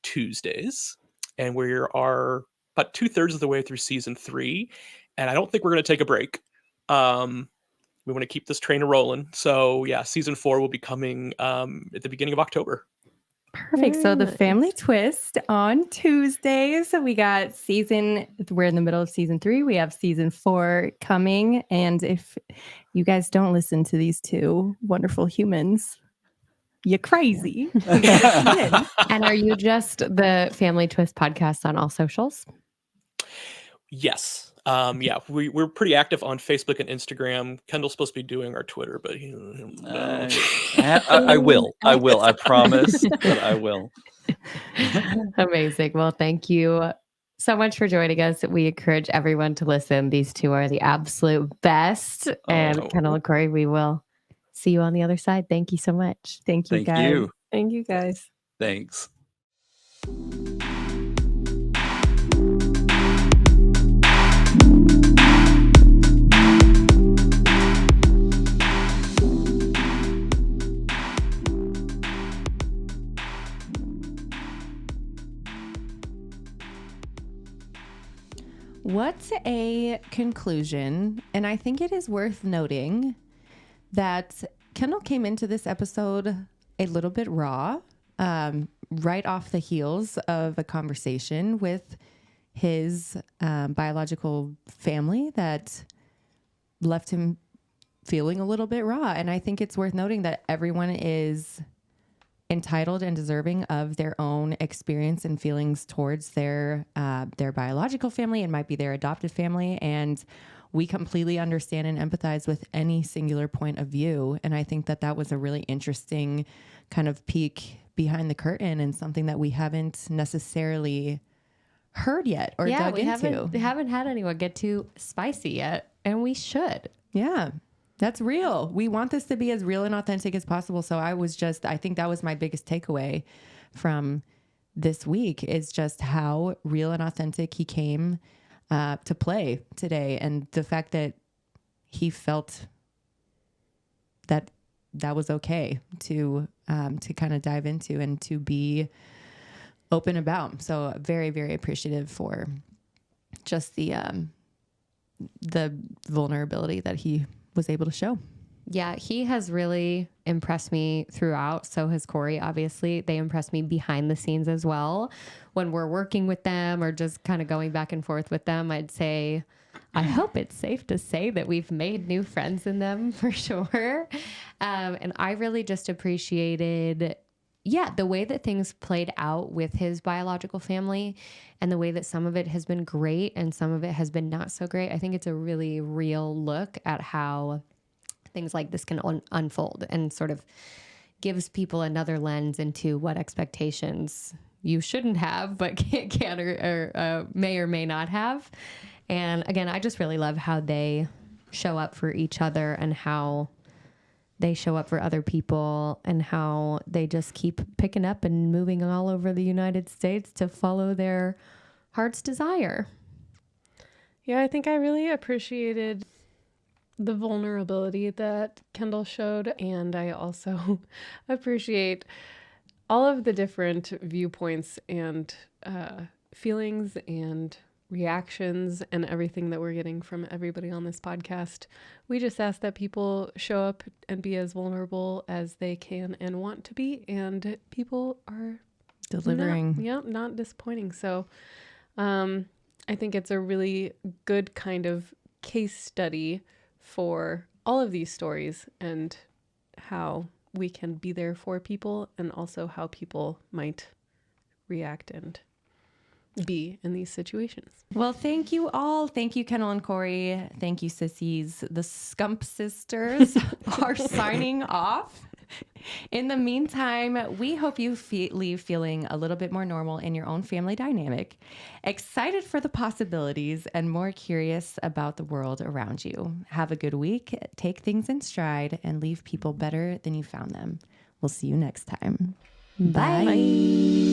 Tuesdays, and we are about 2/3 of the way through season 3. And I don't think we're going to take a break. We want to keep this train rolling. So yeah, season 4 will be coming at the beginning of October. Perfect. So the Family Twist on Tuesdays. We got we're in the middle of season 3. We have season 4 coming. And if you guys don't listen to these two wonderful humans, you're crazy. And are you just the Family Twist podcast on all socials? Yes. Yeah, we're pretty active on Facebook and Instagram. Kendall's supposed to be doing our Twitter, but I will. I promise that I will. Amazing. Well, thank you so much for joining us. We encourage everyone to listen. These two are the absolute best. And Kendall and Corey, we will see you on the other side. Thank you so much. Thank you, guys. Thank you, guys. Thanks. What's a conclusion? And I think it is worth noting that Kendall came into this episode a little bit raw, right off the heels of a conversation with his biological family that left him feeling a little bit raw. And I think it's worth noting that everyone is entitled and deserving of their own experience and feelings towards their biological family and might be their adopted family. And we completely understand and empathize with any singular point of view. And I think that that was a really interesting kind of peek behind the curtain and something that we haven't necessarily heard yet or dug we into. haven't had anyone get too spicy yet, and we should. Yeah, that's real. We want this to be as real and authentic as possible. So I think that was my biggest takeaway from this week is just how real and authentic he came to play today. And the fact that he felt that that was okay to kind of dive into and to be open about. So very, very appreciative for just the vulnerability that he was able to show. Yeah, he has really impressed me throughout. So has Corey, obviously. They impress me behind the scenes as well. When we're working with them or just kind of going back and forth with them, I'd say, I hope it's safe to say that we've made new friends in them for sure. And I really just appreciated, the way that things played out with his biological family and the way that some of it has been great and some of it has been not so great. I think it's a really real look at how things like this can unfold and sort of gives people another lens into what expectations you shouldn't have, but can or may or may not have. And again, I just really love how they show up for each other and how they show up for other people and how they just keep picking up and moving all over the United States to follow their heart's desire. Yeah, I think I really appreciated the vulnerability that Kendall showed, and I also appreciate all of the different viewpoints and feelings and reactions and everything that we're getting from everybody on this podcast. We just ask that people show up and be as vulnerable as they can and want to be, and people are Delivering. not disappointing. So I think it's a really good kind of case study for all of these stories and how we can be there for people and also how people might react and be in these situations. Well, thank you all. Thank you, Kendall and Corey. Thank you, sissies. The Scump sisters are signing off. In the meantime, we hope you leave feeling a little bit more normal in your own family dynamic, excited for the possibilities, and more curious about the world around you. Have a good week, take things in stride, and leave people better than you found them. We'll see you next time. Bye. Bye.